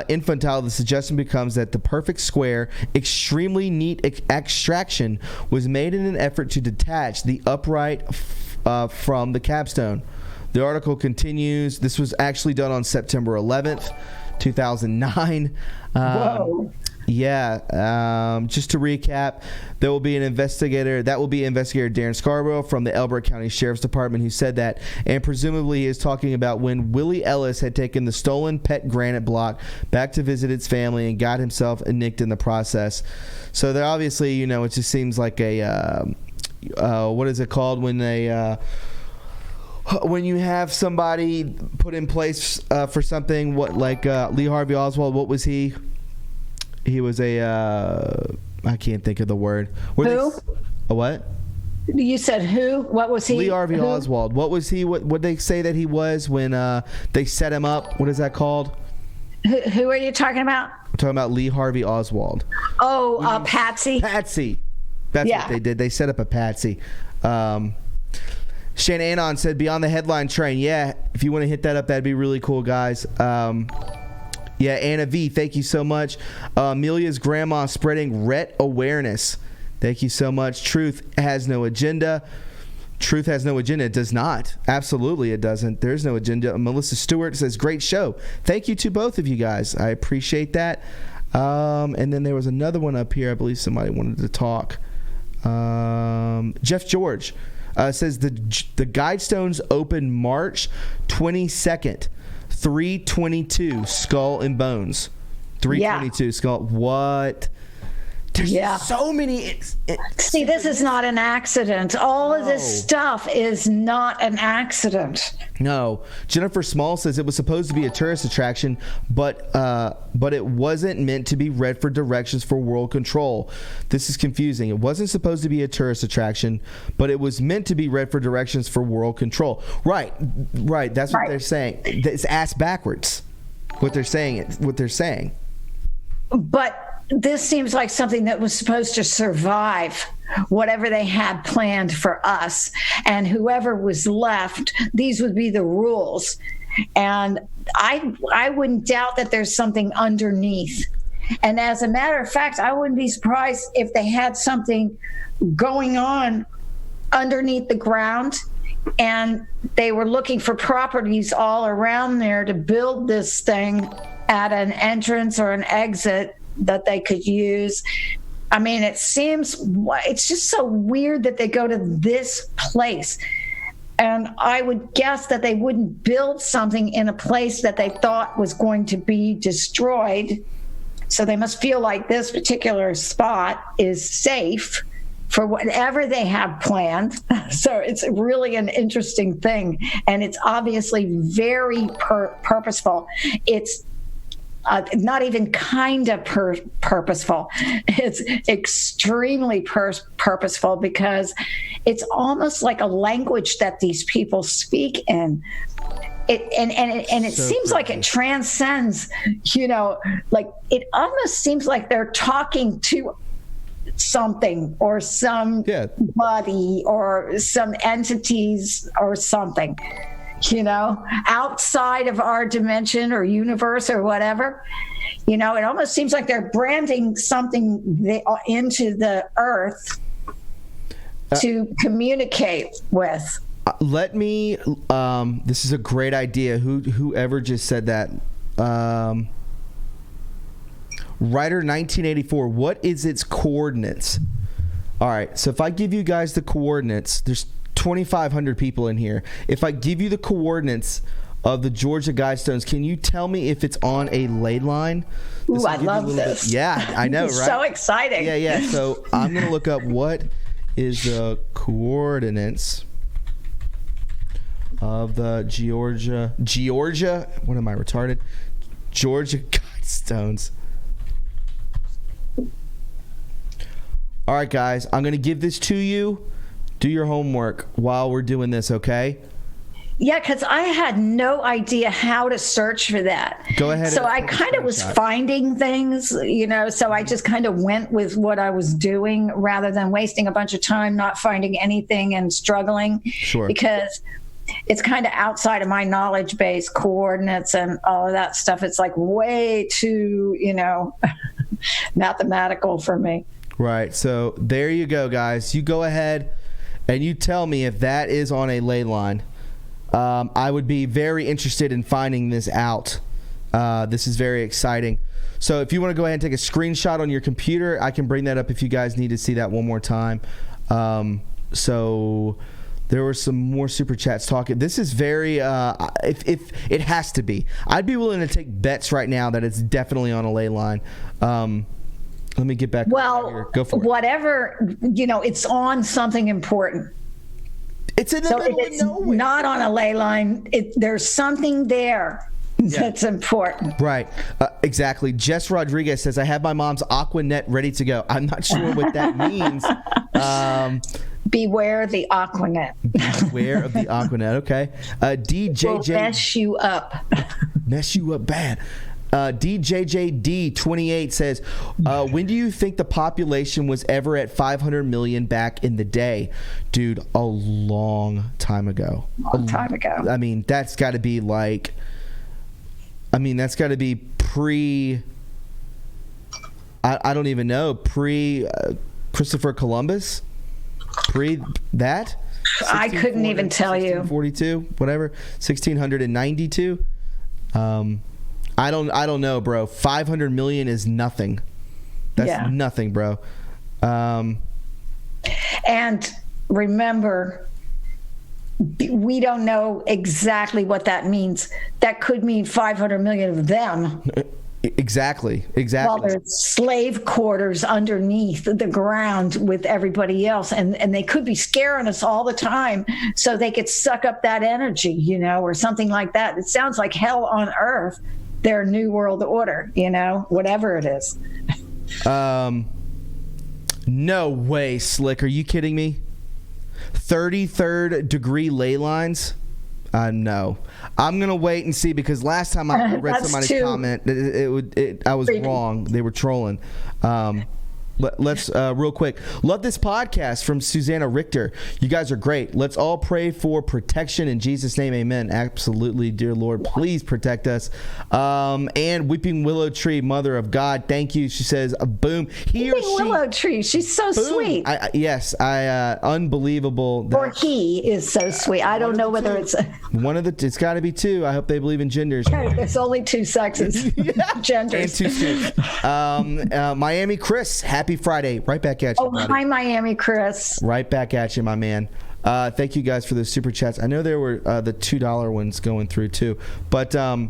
infantile the suggestion becomes that the perfect square, extremely neat extraction was made in an effort to detach the upright from the capstone. The article continues. This was actually done on September 11th, 2009. Whoa. Yeah, just to recap, there will be an investigator. That will be investigator Darren Scarborough from the Elbert County Sheriff's Department who said that, and presumably he is talking about when Willie Ellis had taken the stolen pet granite block back to visit its family and got himself nicked in the process. So there obviously, it just seems like a what is it called when they when you have somebody put in place for something? What, like Lee Harvey Oswald? What was he? He was a I can't think of the word. Who? A what? You said who? What was he? Lee Harvey Oswald. What was he? What they say that he was when they set him up? What is that called? Who are you talking about? I'm talking about Lee Harvey Oswald. Oh, Patsy. Patsy. That's what they did. They set up a Patsy. Shane Anon said, "Be on the headline train." Yeah, if you want to hit that up, that'd be really cool, guys. Yeah, Anna V, thank you so much. Amelia's grandma spreading Rett awareness. Thank you so much. Truth has no agenda. Truth has no agenda. It does not. Absolutely, it doesn't. There's no agenda. Melissa Stewart says, "Great show." Thank you to both of you guys. I appreciate that. And then there was another one up here. I believe somebody wanted to talk. Jeff George says the GuideStones open March 22nd. 322 Skull and Bones. 322 Skull. What? There's so many. See, this is not an accident. All of this stuff is not an accident. No. Jennifer Small says it was supposed to be a tourist attraction, but it wasn't meant to be read for directions for world control. This is confusing. It wasn't supposed to be a tourist attraction, but it was meant to be read for directions for world control. Right. That's what they're saying. It's ass backwards. What they're saying. But this seems like something that was supposed to survive whatever they had planned for us. And whoever was left, these would be the rules. And I wouldn't doubt that there's something underneath. And as a matter of fact, I wouldn't be surprised if they had something going on underneath the ground and they were looking for properties all around there to build this thing at an entrance or an exit that they could use. I mean, it's just so weird that they go to this place. And I would guess that they wouldn't build something in a place that they thought was going to be destroyed. So they must feel like this particular spot is safe for whatever they have planned. So it's really an interesting thing. And it's obviously very purposeful. It's not even kind of purposeful. It's extremely purposeful because it's almost like a language that these people speak in. It so seems like it transcends, like it almost seems like they're talking to something or somebody or some entities or something. Outside of our dimension or universe or whatever, it almost seems like they're branding something into the earth to communicate with. Let me, this is a great idea. Whoever just said that, Writer 1984, what is its coordinates? All right, so if I give you guys the coordinates, there's 2,500 people in here. If I give you the coordinates of the Georgia GuideStones, can you tell me if it's on a ley line? Ooh, I love this. Yeah, I know, right? So exciting. Yeah. So I'm going to look up what is the coordinates of the Georgia. What am I, retarded? Georgia GuideStones. All right, guys, I'm going to give this to you. Do your homework while we're doing this, okay? Yeah, because I had no idea how to search for that. Go ahead. So I kind of was finding things, so I just kind of went with what I was doing rather than wasting a bunch of time not finding anything and struggling. Sure. Because it's kind of outside of my knowledge base, coordinates and all of that stuff. It's like way too, mathematical for me. Right. So there you go, guys. You go ahead and you tell me if that is on a ley line. I would be very interested in finding this out. This is very exciting. So if you want to go ahead and take a screenshot on your computer, I can bring that up if you guys need to see that one more time. So there were some more super chats talking. This is very, if it has to be. I'd be willing to take bets right now that it's definitely on a ley line. Let me get back. Well, here. Go for it. Whatever, it's on something important. It's in the So middle if of it's nowhere. not on a ley line, there's something there that's important. Right. Exactly. Jess Rodriguez says, I have my mom's Aquanet ready to go. I'm not sure what that means. Beware the Aquanet. Beware of the Aquanet. Okay. DJJ. Will mess you up. Mess you up bad. DJJD28 says, when do you think the population was ever at 500 million back in the day? Dude, a long time ago. I mean, that's got to be pre... I don't even know. Pre Christopher Columbus? Pre that? I couldn't even tell you. 1642, whatever. 1692. I don't know, bro. 500 million is nothing. That's nothing, bro. And remember, we don't know exactly what that means. That could mean 500 million of them. Exactly. Well, there's slave quarters underneath the ground with everybody else, and they could be scaring us all the time so they could suck up that energy, or something like that. It sounds like hell on earth. Their new world order, whatever it is. No way, Slick. Are you kidding me? 33rd degree ley lines? No. I'm going to wait and see, because last time I read somebody's comment, I was wrong. They were trolling. Let's real quick. Love this podcast from Susanna Richter. You guys are great. Let's all pray for protection in Jesus' name. Amen. Absolutely, dear Lord. Please protect us. And Weeping Willow Tree, Mother of God. Thank you. She says, boom. Weeping Willow Tree. She's so sweet. Yes. Unbelievable. Or he is so sweet. I don't know whether it's it's got to be two. I hope they believe in genders. There's only two sexes. Genders. And two. Miami Chris. Happy Friday. Right back at you, buddy. Hi, Miami Chris. Right back at you, my man. Thank you guys for those super chats. I know there were the $2 ones going through too. But, you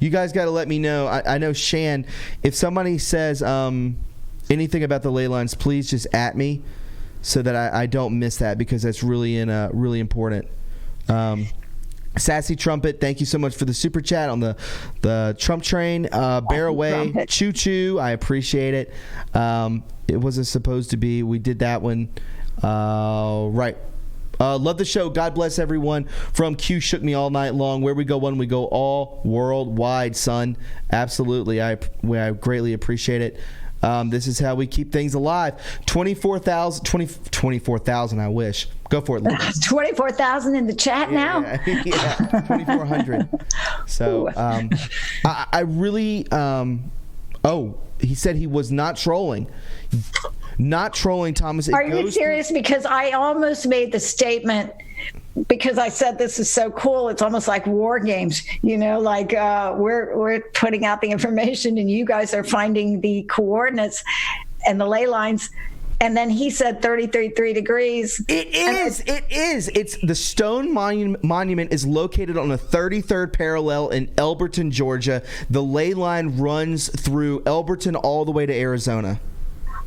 guys got to let me know. I know, Shan, if somebody says anything about the ley lines, please just at me so that I don't miss that, because that's really really important. Sassy Trumpet, thank you so much for the super chat on the Trump train. Bear away, choo choo. I appreciate it. It wasn't supposed to be. We did that one. Right. Love the show. God bless everyone. From Q shook me all night long. Where we go one, we go all worldwide, son. Absolutely. I greatly appreciate it. This is how we keep things alive. 24,000. I wish. Go for it, Linda. 24,000 in the chat now? Yeah, 2,400. So, I really, he said he was not trolling. Not trolling, Thomas. Are you serious? Because I almost made the statement, because I said this is so cool. It's almost like war games, we're putting out the information and you guys are finding the coordinates and the ley lines. And then he said 33 degrees. It is. It's the Stone Monument is located on the 33rd parallel in Elberton, Georgia. The ley line runs through Elberton all the way to Arizona.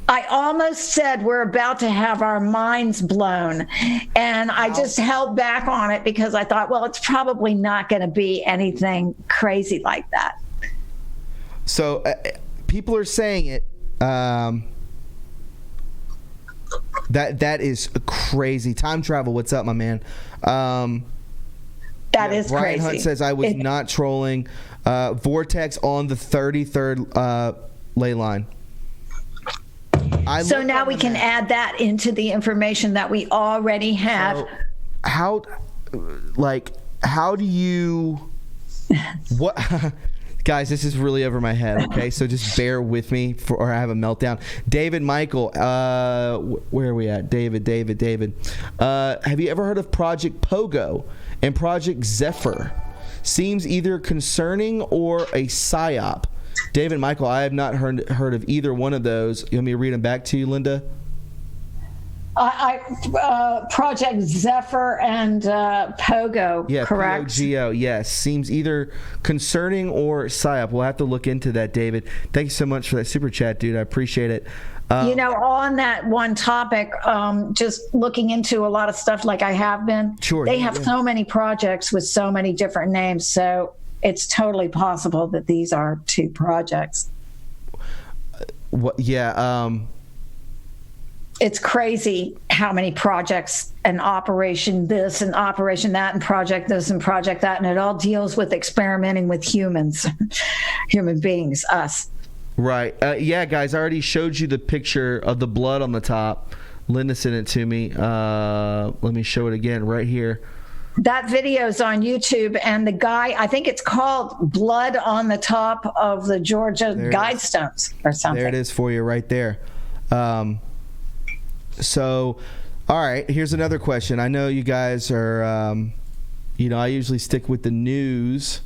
I almost said we're about to have our minds blown, and I just held back on it because I thought, well, it's probably not going to be anything crazy like that. So people are saying it. That is crazy. Time travel. What's up, my man? That is Brian crazy. Hunt says I was not trolling. Vortex on the 33rd ley line. So now we can add that into the information that we already have. So how do you what guys, this is really over my head, okay? So just bear with me or I have a meltdown. David Michael, where are we at? David. Have you ever heard of Project Pogo and Project Zephyr? Seems either concerning or a psyop. David Michael, I have not heard of either one of those. You want me to read them back to you, Linda? Project Zephyr and Pogo, Yeah, correct? POGO, yes. Seems either concerning or psyop. We'll have to look into that, David. Thank you so much for that super chat, dude. I appreciate it. On that one topic, just looking into a lot of stuff like I have been, Sure, they have so many projects with so many different names, so it's totally possible that these are 2 projects. It's crazy how many projects and operation this and operation that and project this and project that, and it all deals with experimenting with humans, human beings, us. Right. Yeah, guys, I already showed you the picture of the blood on the top. Linda sent it to me. Let me show it again right here. That video's on YouTube, and the guy, I think it's called Blood on the Top of the Georgia GuideStones or something. There it is for you right there. So, all right, here's another question. I know you guys are, I usually stick with the news,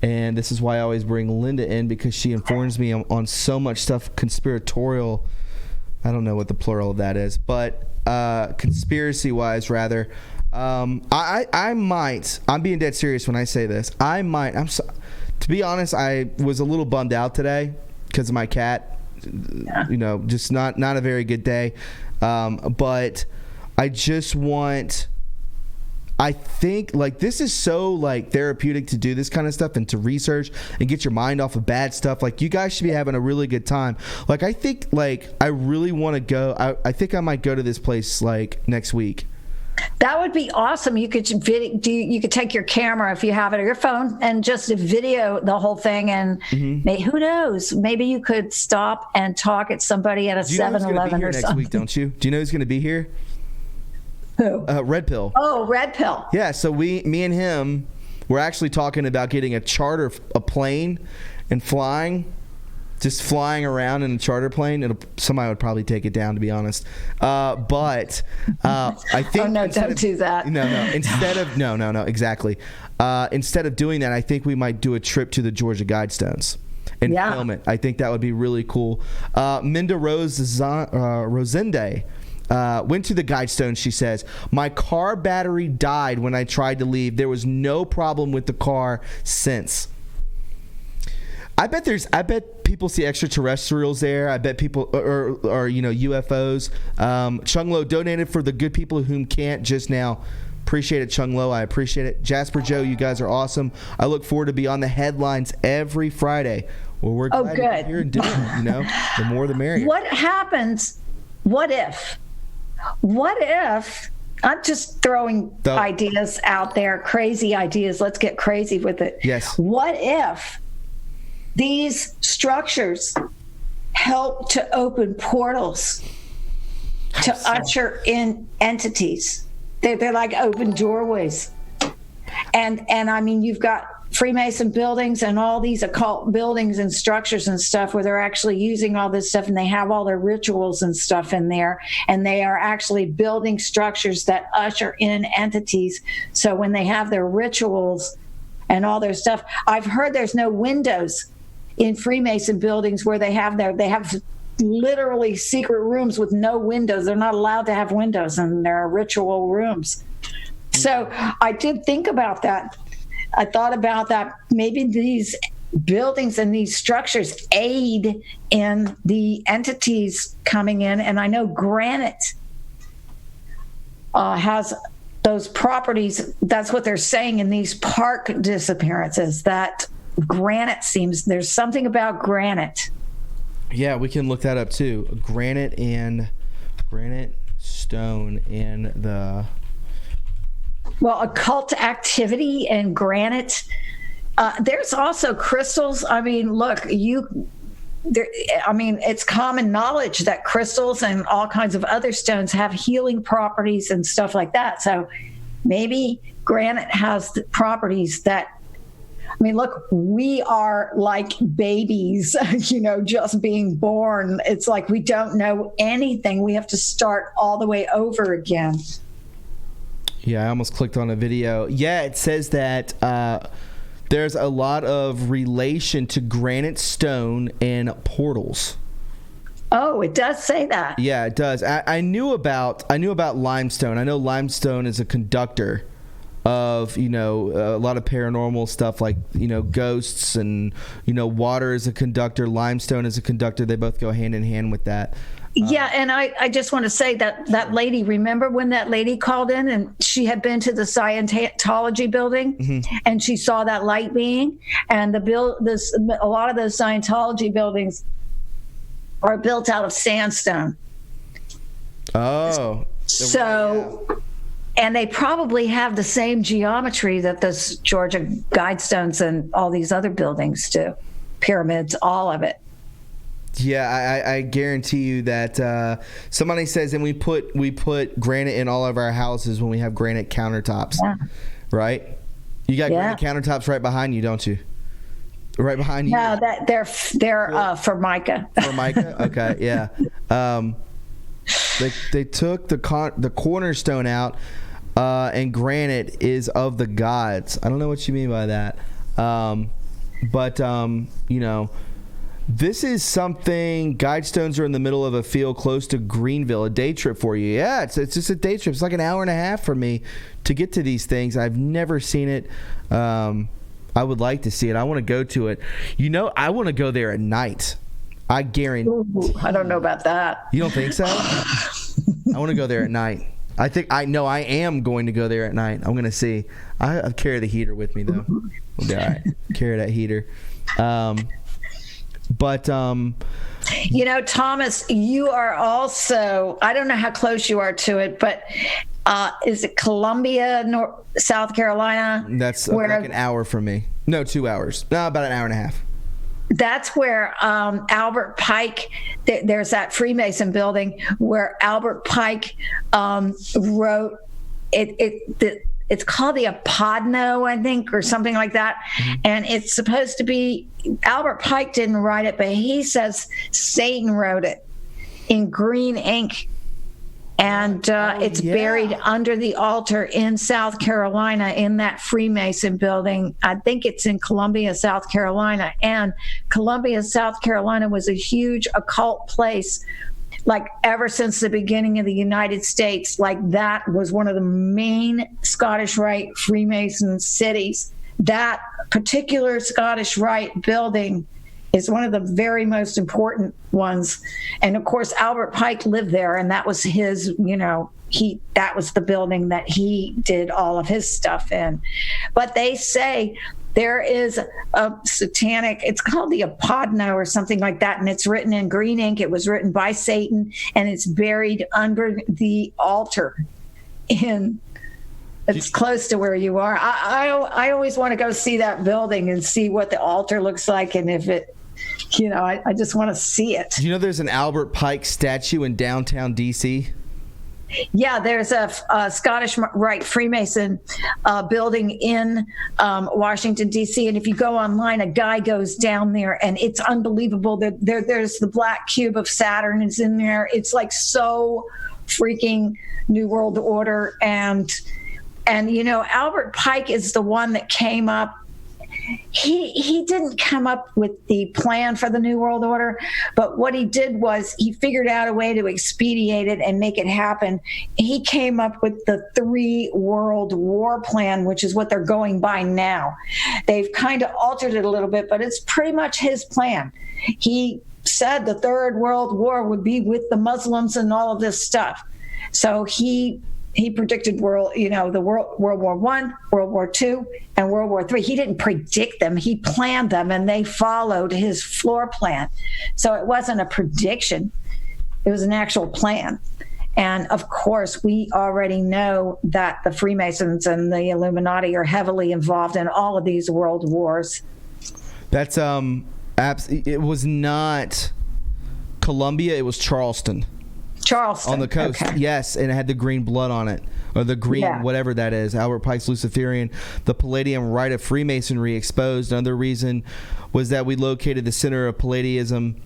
and this is why I always bring Linda in, because she informs me on so much stuff conspiratorial. I don't know what the plural of that is, but conspiracy-wise, rather. I'm being dead serious when I say this. To be honest, I was a little bummed out today because of my cat. Yeah. Just not a very good day. But I just I think this is so therapeutic to do this kind of stuff and to research and get your mind off of bad stuff. You guys should be having a really good time. I think I really want to go. I think I might go to this place next week. That would be awesome. You could take your camera if you have it or your phone and just video the whole thing. And who knows? Maybe you could stop and talk at somebody at a 7-Eleven or something. Next week, don't you? Do you know who's going to be here? Who? Red Pill. Oh, Red Pill. Yeah. So me and him, we're actually talking about getting a plane and flying. Just flying around in a charter plane, somebody would probably take it down, to be honest. But I think. Oh no! Don't do that. No. Exactly. Instead of doing that, I think we might do a trip to the Georgia GuideStones and film it. I think that would be really cool. Minda Rosende went to the GuideStones. She says, "My car battery died when I tried to leave. There was no problem with the car since." I bet people see extraterrestrials there. I bet people or UFOs. Chung Lo donated for the good people whom can't just now. Appreciate it, Chung Lo. I appreciate it. Jasper Joe, you guys are awesome. I look forward to be on the headlines every Friday. Well, we're glad to be here and doing it. The more the merrier. What happens? What if? I'm just throwing ideas out there, crazy ideas. Let's get crazy with it. Yes. What if these structures help to open portals to usher in entities? They're like open doorways. And I mean, you've got Freemason buildings and all these occult buildings and structures and stuff where they're actually using all this stuff, and they have all their rituals and stuff in there, and they are actually building structures that usher in entities. So when they have their rituals and all their stuff, I've heard there's no windows in Freemason buildings where they have literally secret rooms with no windows. They're not allowed to have windows in their ritual rooms. So I did think about that. I thought about that. Maybe these buildings and these structures aid in the entities coming in. And I know granite has those properties. That's what they're saying in these park disappearances, that granite seems, there's something about granite. Yeah, we can look that up too. Granite stone and the occult activity and granite. There's also crystals. I mean, look, it's common knowledge that crystals and all kinds of other stones have healing properties and stuff like that. So maybe granite has the properties that, I mean, look, we are like babies, just being born. It's like we don't know anything. We have to start all the way over again. Yeah, I almost clicked on a video. Yeah, it says that there's a lot of relation to granite stone and portals. Oh, it does say that. Yeah, it does. I knew about limestone. I know limestone is a conductor of, a lot of paranormal stuff, like, ghosts, and, water is a conductor, limestone is a conductor. They both go hand in hand with that. Yeah, and I just want to say that lady, remember when that lady called in and she had been to the Scientology building, and she saw that light being, and a lot of those Scientology buildings are built out of sandstone. Oh. So, and they probably have the same geometry that those Georgia Guidestones and all these other buildings do. Pyramids, all of it. Yeah, I guarantee you that somebody says, and we put granite in all of our houses when we have granite countertops, right? You got granite countertops right behind you, don't you? Right behind you. No, they're Formica. Formica, okay, yeah. They took the cornerstone out, and granite is of the gods. I don't know what you mean by that, but this is something. GuideStones are in the middle of a field close to Greenville. A day trip for you. Yeah, it's just a day trip. It's like an hour and a half for me to get to these things. I've never seen it. I would like to see it. I want to go to it. I want to go there at night. I guarantee. Ooh, I don't know about that. You don't think so? I want to go there at night. I think I am going to go there at night. I'm going to see. I carry the heater with me, though. We'll be all right. Carry that heater. But Thomas, you are also, I don't know how close you are to it, but is it Columbia, South Carolina? That's like an hour from me. No, 2 hours. No, about an hour and a half. That's where Albert Pike, there's that Freemason building where Albert Pike wrote it. It's called the Apodno, I think, or something like that. And it's supposed to be, Albert Pike didn't write it, but he says Satan wrote it in green ink. And it's buried under the altar in South Carolina in that Freemason building. I think it's in Columbia, South Carolina. And Columbia, South Carolina was a huge occult place. Like ever since the beginning of the United States, like that was one of the main Scottish Rite Freemason cities. That particular Scottish Rite building is one of the very most important ones. And of course, Albert Pike lived there, and that was his, that was the building that he did all of his stuff in. But they say there is a satanic, it's called the Apodno or something like that, and it's written in green ink. It was written by Satan, and it's buried under the altar it's close to where you are. I always want to go see that building and see what the altar looks like, and if it, I just want to see it. Do you know there's an Albert Pike statue in downtown D.C.? Yeah, there's a Scottish Rite Freemason building in Washington, D.C. And if you go online, a guy goes down there, and it's unbelievable. There's the black cube of Saturn is in there. It's like so freaking New World Order. And Albert Pike is the one that came up. He didn't come up with the plan for the New World Order, but what he did was he figured out a way to expedite it and make it happen. He came up with the 3 World War plan, which is what they're going by now. They've kind of altered it a little bit, but it's pretty much his plan. He said the Third World War would be with the Muslims and all of this stuff. So he predicted World War I, World War II, and World War III. He didn't predict them. He planned them, and they followed his floor plan. So it wasn't a prediction. It was an actual plan. And, of course, we already know that the Freemasons and the Illuminati are heavily involved in all of these world wars. That's it was not Columbia. It was Charleston on the coast. Okay. Yes, and it had the green blood on it, or the green whatever that is. Albert Pike's Luciferian, the Palladium Rite of Freemasonry exposed. Another reason was that we located the center of Palladianism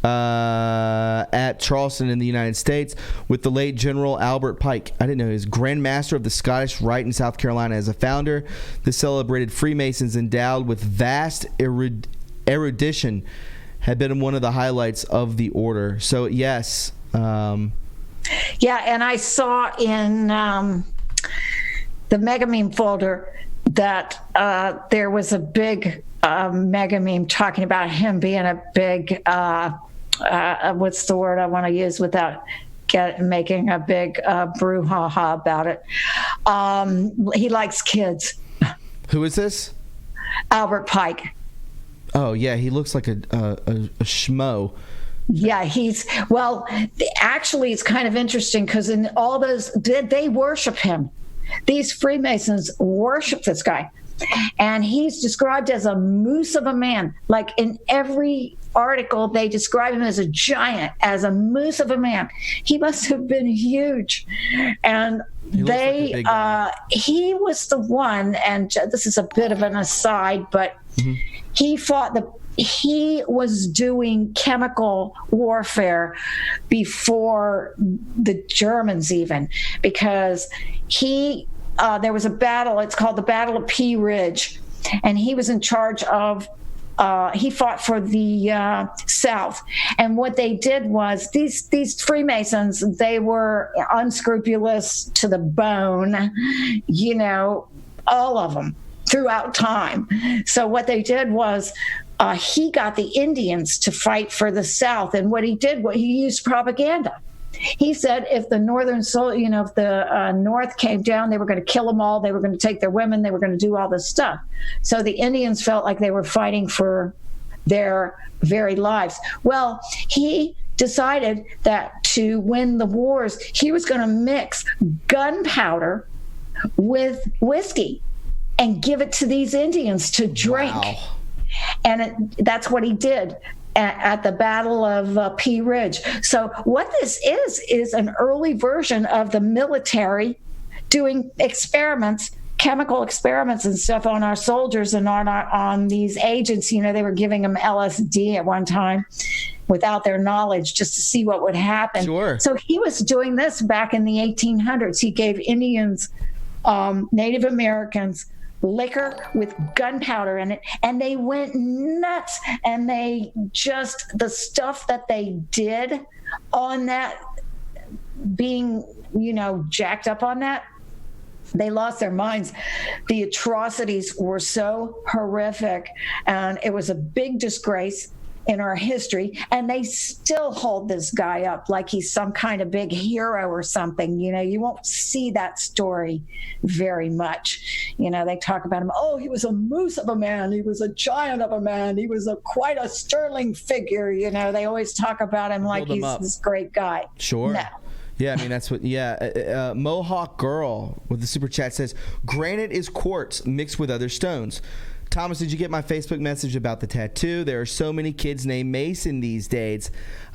at Charleston in the United States with the late General Albert Pike. I didn't know he was Grand Master of the Scottish Rite in South Carolina. As a founder, the celebrated Freemasons endowed with vast erudition had been one of the highlights of the order. So yes. Yeah, and I saw in the mega meme folder that there was a big mega meme talking about him being a big what's the word I want to use without making a big brouhaha about it. He likes kids. Who is this? Albert Pike. Oh yeah, he looks like a schmo. Yeah, actually it's kind of interesting because in all those, they worship him. These Freemasons worship this guy. And he's described as a moose of a man. Like in every article, they describe him as a giant, as a moose of a man. He must have been huge. And he was the one, and this is a bit of an aside, but he was doing chemical warfare before the Germans even, because there was a battle, it's called the Battle of Pea Ridge, and he was in charge of, he fought for the South. And what they did was, these Freemasons, they were unscrupulous to the bone, all of them throughout time. So what they did was, he got the Indians to fight for the South. And what he did, he used propaganda. He said if the Northern if the North came down, they were going to kill them all. They were going to take their women. They were going to do all this stuff. So the Indians felt like they were fighting for their very lives. Well, he decided that to win the wars, he was going to mix gunpowder with whiskey and give it to these Indians to drink. Wow. And that's what he did at the Battle of Pea Ridge. So what this is an early version of the military doing experiments, chemical experiments and stuff on our soldiers and on these agents. They were giving them LSD at one time without their knowledge just to see what would happen. Sure. So he was doing this back in the 1800s. He gave Indians, Native Americans, liquor with gunpowder in it, and they went nuts. And the stuff that they did on that, being jacked up on that, they lost their minds. The atrocities were so horrific, and it was a big disgrace in our history. And they still hold this guy up like he's some kind of big hero or something. You won't see that story very much. They talk about him. Oh, he was a moose of a man. He was a giant of a man. He was quite a sterling figure. They always talk about him like he's this great guy. Sure. No. Yeah, I mean, that's what, Mohawk Girl with the super chat says, granite is quartz mixed with other stones. Thomas, did you get my Facebook message about the tattoo? There are so many kids named Mason these days.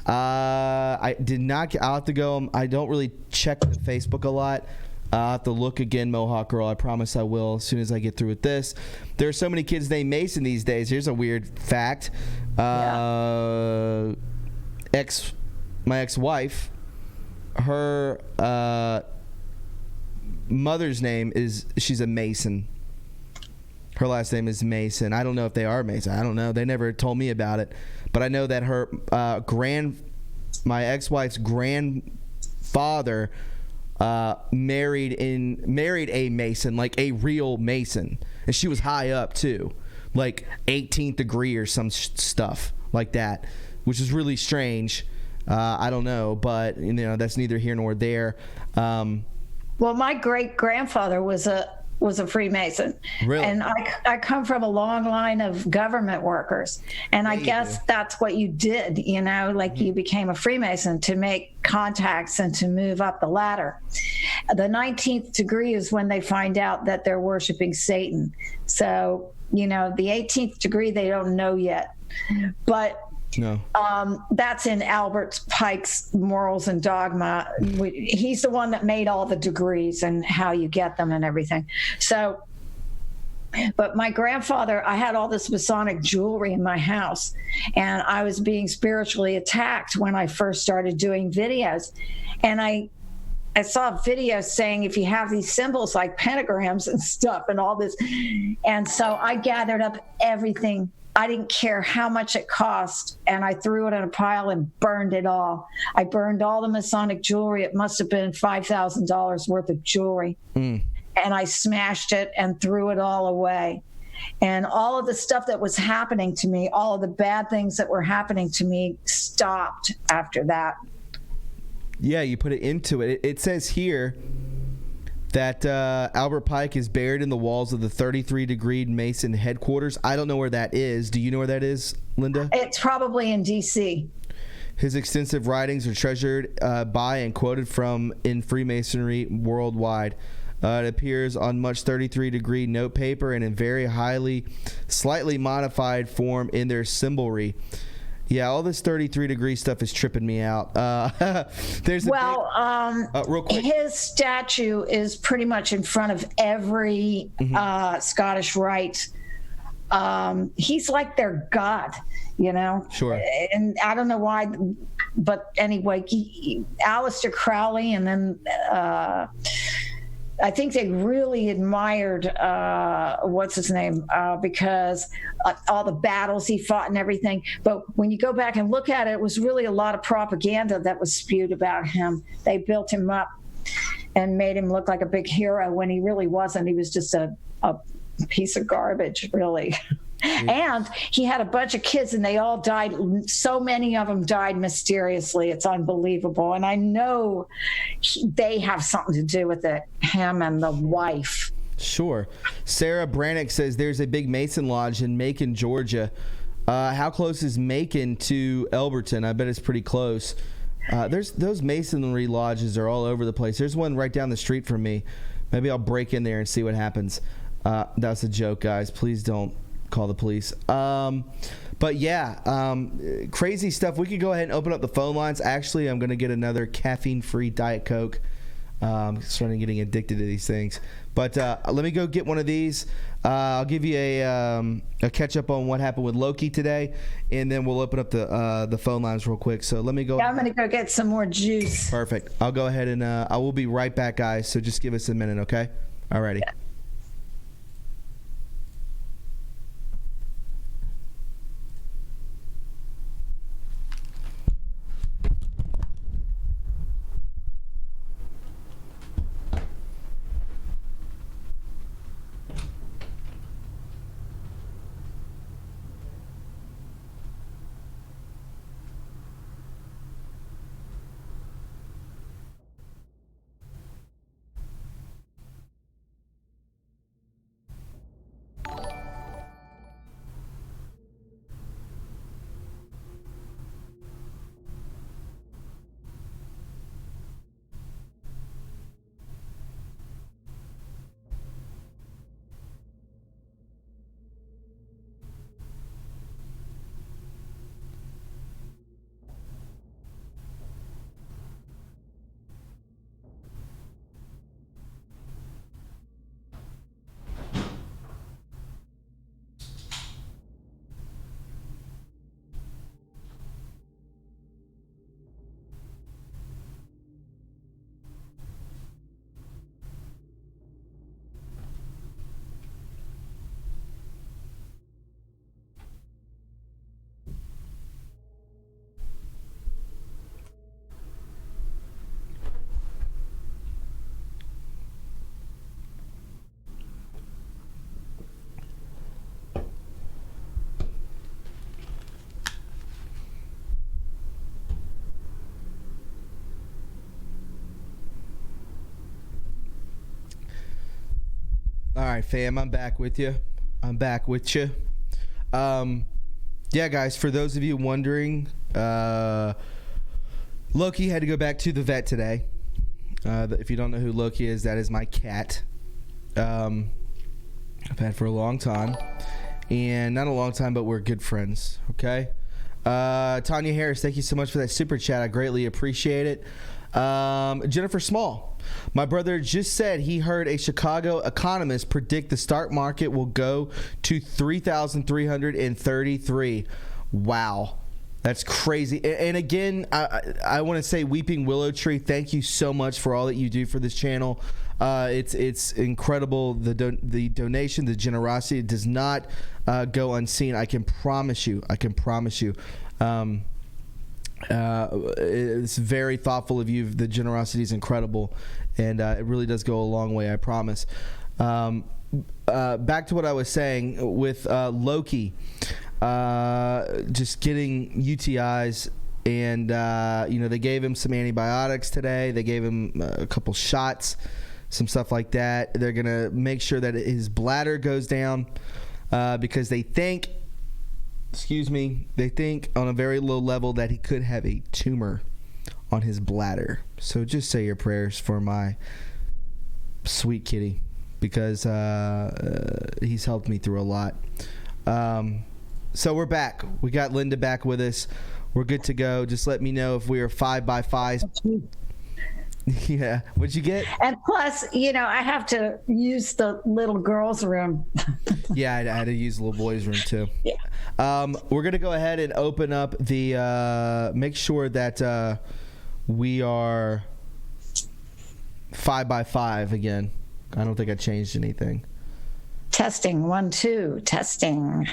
I did not. I'll have to go. I don't really check the Facebook a lot. I'll have to look again, Mohawk Girl. I promise I will as soon as I get through with this. There are so many kids named Mason these days. Here's a weird fact. My ex-wife, her mother's name she's a Mason. Her last name is Mason. I don't know if they are Mason. I don't know. They never told me about it. But I know that her my ex-wife's grandfather married a Mason, like a real Mason. And she was high up too, like 18th degree or some stuff like that, which is really strange. I don't know, but that's neither here nor there. Well, my great grandfather was a Freemason. Really? And I come from a long line of government workers. And I guess that's what you did, you became a Freemason to make contacts and to move up the ladder. The 19th degree is when they find out that they're worshiping Satan. So, the 18th degree, they don't know yet. But no. That's in Albert Pike's Morals and Dogma. He's the one that made all the degrees and how you get them and everything. So, but my grandfather, I had all this Masonic jewelry in my house, and I was being spiritually attacked when I first started doing videos. And I saw a video saying if you have these symbols like pentagrams and stuff and all this. And so I gathered up everything I didn't care how much it cost, and I threw it in a pile and burned it all. I burned all the Masonic jewelry. It must have been $5,000 worth of jewelry. And I smashed it and threw it all away. And all of the stuff that was happening to me, all of the bad things that were happening to me stopped after that. Yeah, you put it into it. It says here that Albert Pike is buried in the walls of the 33-degree Mason headquarters. I don't know where that is. Do you know where that is, Linda? It's probably in D.C. His extensive writings are treasured by and quoted from in Freemasonry worldwide. It appears on much 33-degree notepaper and in very slightly modified form in their symbolry. Yeah, all this 33-degree stuff is tripping me out. There's real quick. His statue is pretty much in front of every Scottish Rite. He's like their god, you know. Sure. And I don't know why, but anyway, Aleister Crowley, and then I think they really admired what's his name because all the battles he fought and everything. But when you go back and look at it, it was really a lot of propaganda that was spewed about him. They built him up and made him look like a big hero when he really wasn't. He was just a piece of garbage, really. And he had a bunch of kids and they all died. So many of them died mysteriously. It's unbelievable. And I know they have something to do with it, him and the wife. Sure. Sarah Brannick says there's a big Mason Lodge in Macon, Georgia. How close is Macon to Elberton? I bet it's pretty close. Those Masonry lodges are all over the place. There's one right down the street from me. Maybe I'll break in there and see what happens. That's a joke, guys. Please don't call the police. But yeah, crazy stuff. We could go ahead and open up the phone lines. Actually, I'm going to get another caffeine-free Diet Coke. Starting getting addicted to these things. But let me go get one of these. I'll give you a catch up on what happened with Loki today, and then we'll open up the phone lines real quick. So let me go. Yeah, I'm going to go get some more juice. Perfect. I'll go ahead and I will be right back, guys. So just give us a minute, okay? Alrighty. Yeah. All right, fam, I'm back with you. Yeah, guys, for those of you wondering, Loki had to go back to the vet today. If you don't know who Loki is, that is my cat. I've had for a long time. And not a long time, but we're good friends, okay? Tanya Harris, thank you so much for that super chat. I greatly appreciate it. Jennifer Small. My brother just said he heard a Chicago economist predict the stock market will go to 3,333. Wow. That's crazy. And again, I want to say Weeping Willow Tree, thank you so much for all that you do for this channel. It's incredible. The donation, the generosity does not go unseen. I can promise you. It's very thoughtful of you. The generosity is incredible, and it really does go a long way. I promise. Back to what I was saying with Loki, just getting UTIs, and they gave him some antibiotics today. They gave him a couple shots, some stuff like that. They're gonna make sure that his bladder goes down because they think on a very low level that he could have a tumor on his bladder. So just say your prayers for my sweet kitty, because he's helped me through a lot. So we're back. We got Linda back with us. We're good to go. Just let me know if we are 5x5. Yeah. What'd you get? And plus, I have to use the little girl's room. Yeah, I had to use the little boy's room too. Yeah. We're going to go ahead and open up the, make sure that we are 5x5 again. I don't think I changed anything. Testing, 1, 2, testing.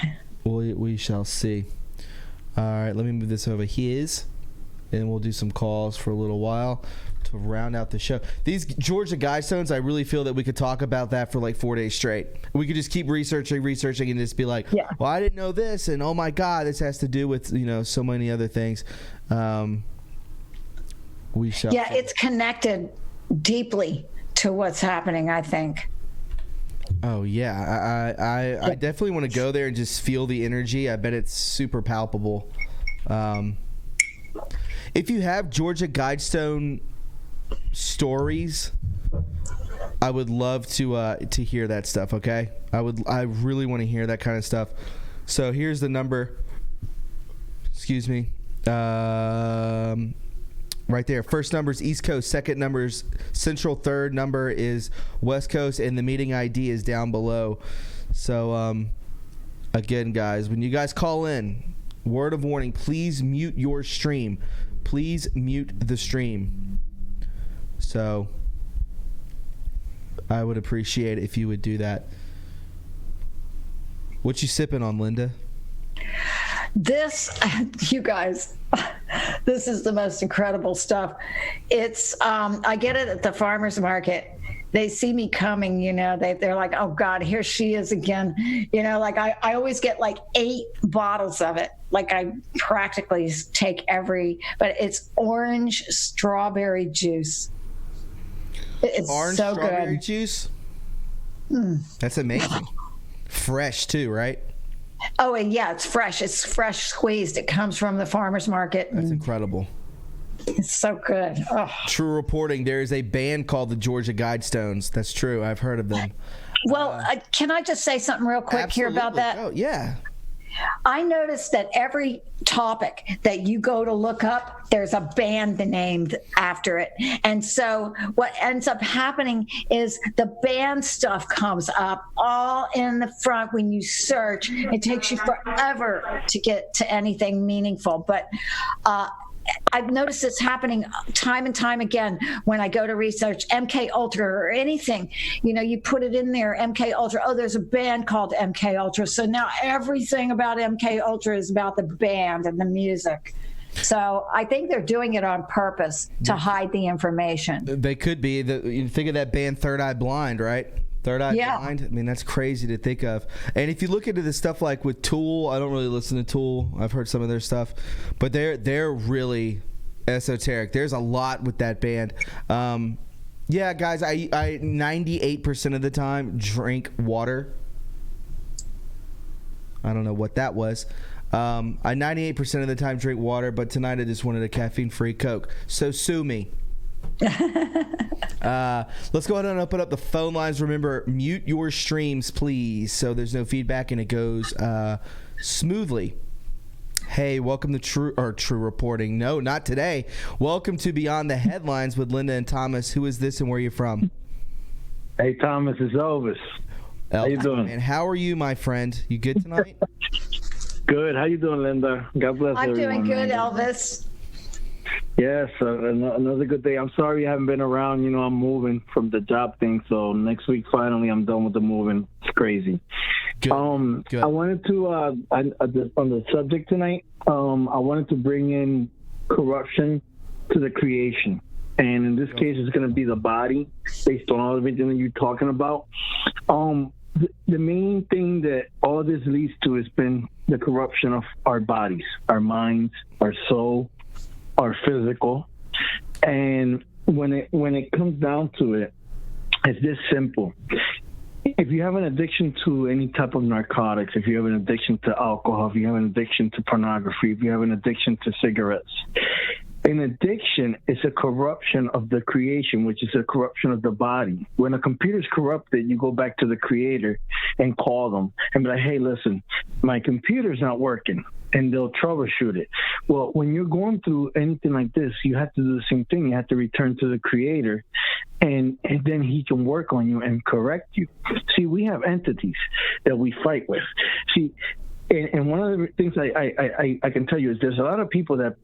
We shall see. All right, let me move this over here, and we'll do some calls for a little while to round out the show. These Georgia GuideStones, I really feel that we could talk about that for like 4 days straight. We could just keep researching, and just be like, well, I didn't know this, and oh my God, this has to do with, so many other things. We shall. Yeah, it's connected deeply to what's happening, I think. Oh yeah, I definitely want to go there and just feel the energy. I bet it's super palpable. If you have Georgia GuideStone stories, I would love to hear that stuff. Okay, I really want to hear that kind of stuff. So here's the number. Excuse me. Right there. First number is East Coast. Second number is Central. Third number is West Coast. And the meeting ID is down below. So, again, guys, when you guys call in, word of warning, please mute your stream. Please mute the stream. So, I would appreciate it if you would do that. What you sipping on, Linda? This, you guys, this is the most incredible stuff. It's, I get it at the farmer's market. They see me coming, they're like, oh God, here she is again. Like I always get like 8 bottles of it. Like I practically take but it's orange strawberry juice. It's orange so strawberry good. Juice? That's amazing. Fresh too, right? Oh, and yeah, it's fresh. It's fresh squeezed. It comes from the farmer's market. That's incredible. It's so good. Oh. True reporting. There is a band called the Georgia GuideStones. That's true. I've heard of them. Well, can I just say something real quick here about that? Oh, yeah. I noticed that every topic that you go to look up, there's a band named after it. And so what ends up happening is the band stuff comes up all in the front when you search. It takes you forever to get to anything meaningful. But I've noticed this happening time and time again when I go to research MK Ultra or anything. You put it in there, MK Ultra. Oh, there's a band called MK Ultra. So now everything about MK Ultra is about the band and the music. So I think they're doing it on purpose to hide the information. They could be. You think of that band Third Eye Blind, right? Third Eye Blind. I mean, that's crazy to think of. And if you look into the stuff like with Tool, I don't really listen to Tool. I've heard some of their stuff, but they're really esoteric. There's a lot with that band. Yeah, guys, I 98% of the time drink water. I don't know what that was. I 98% of the time drink water, but tonight I just wanted a caffeine-free Coke. So sue me. Let's go ahead and open up the phone lines. Remember, mute your streams, please, so there's no feedback and it goes smoothly. Hey, welcome to True Reporting. No, not today. Welcome to Beyond the Headlines with Linda and Thomas. Who is this and where are you from? Hey, Thomas, it's Elvis. How you doing? And how are you, my friend? You good tonight? Good. How you doing, Linda? God bless I'm everyone. doing good, Elvis. Yes, another good day. I'm sorry you haven't been around. You know, I'm moving from the job thing, so next week finally I'm done with the moving. It's crazy. Good. Good. I wanted to on the subject tonight. I wanted to bring in corruption to the creation, and in this case, it's going to be the body, based on all everything that you're talking about. The main thing that all this leads to has been the corruption of our bodies, our minds, our soul, our physical. And when it comes down to it, it's this simple. If you have an addiction to any type of narcotics, if you have an addiction to alcohol, if you have an addiction to pornography, if you have an addiction to cigarettes, an addiction is a corruption of the creation, which is a corruption of the body. When a computer's corrupted, you go back to the creator and call them and be like, hey, listen, my computer's not working. And they'll troubleshoot it. Well, when you're going through anything like this, you have to do the same thing. You have to return to the creator, and then he can work on you and correct you. See, we have entities that we fight with. See, and one of the things I can tell you is there's a lot of people that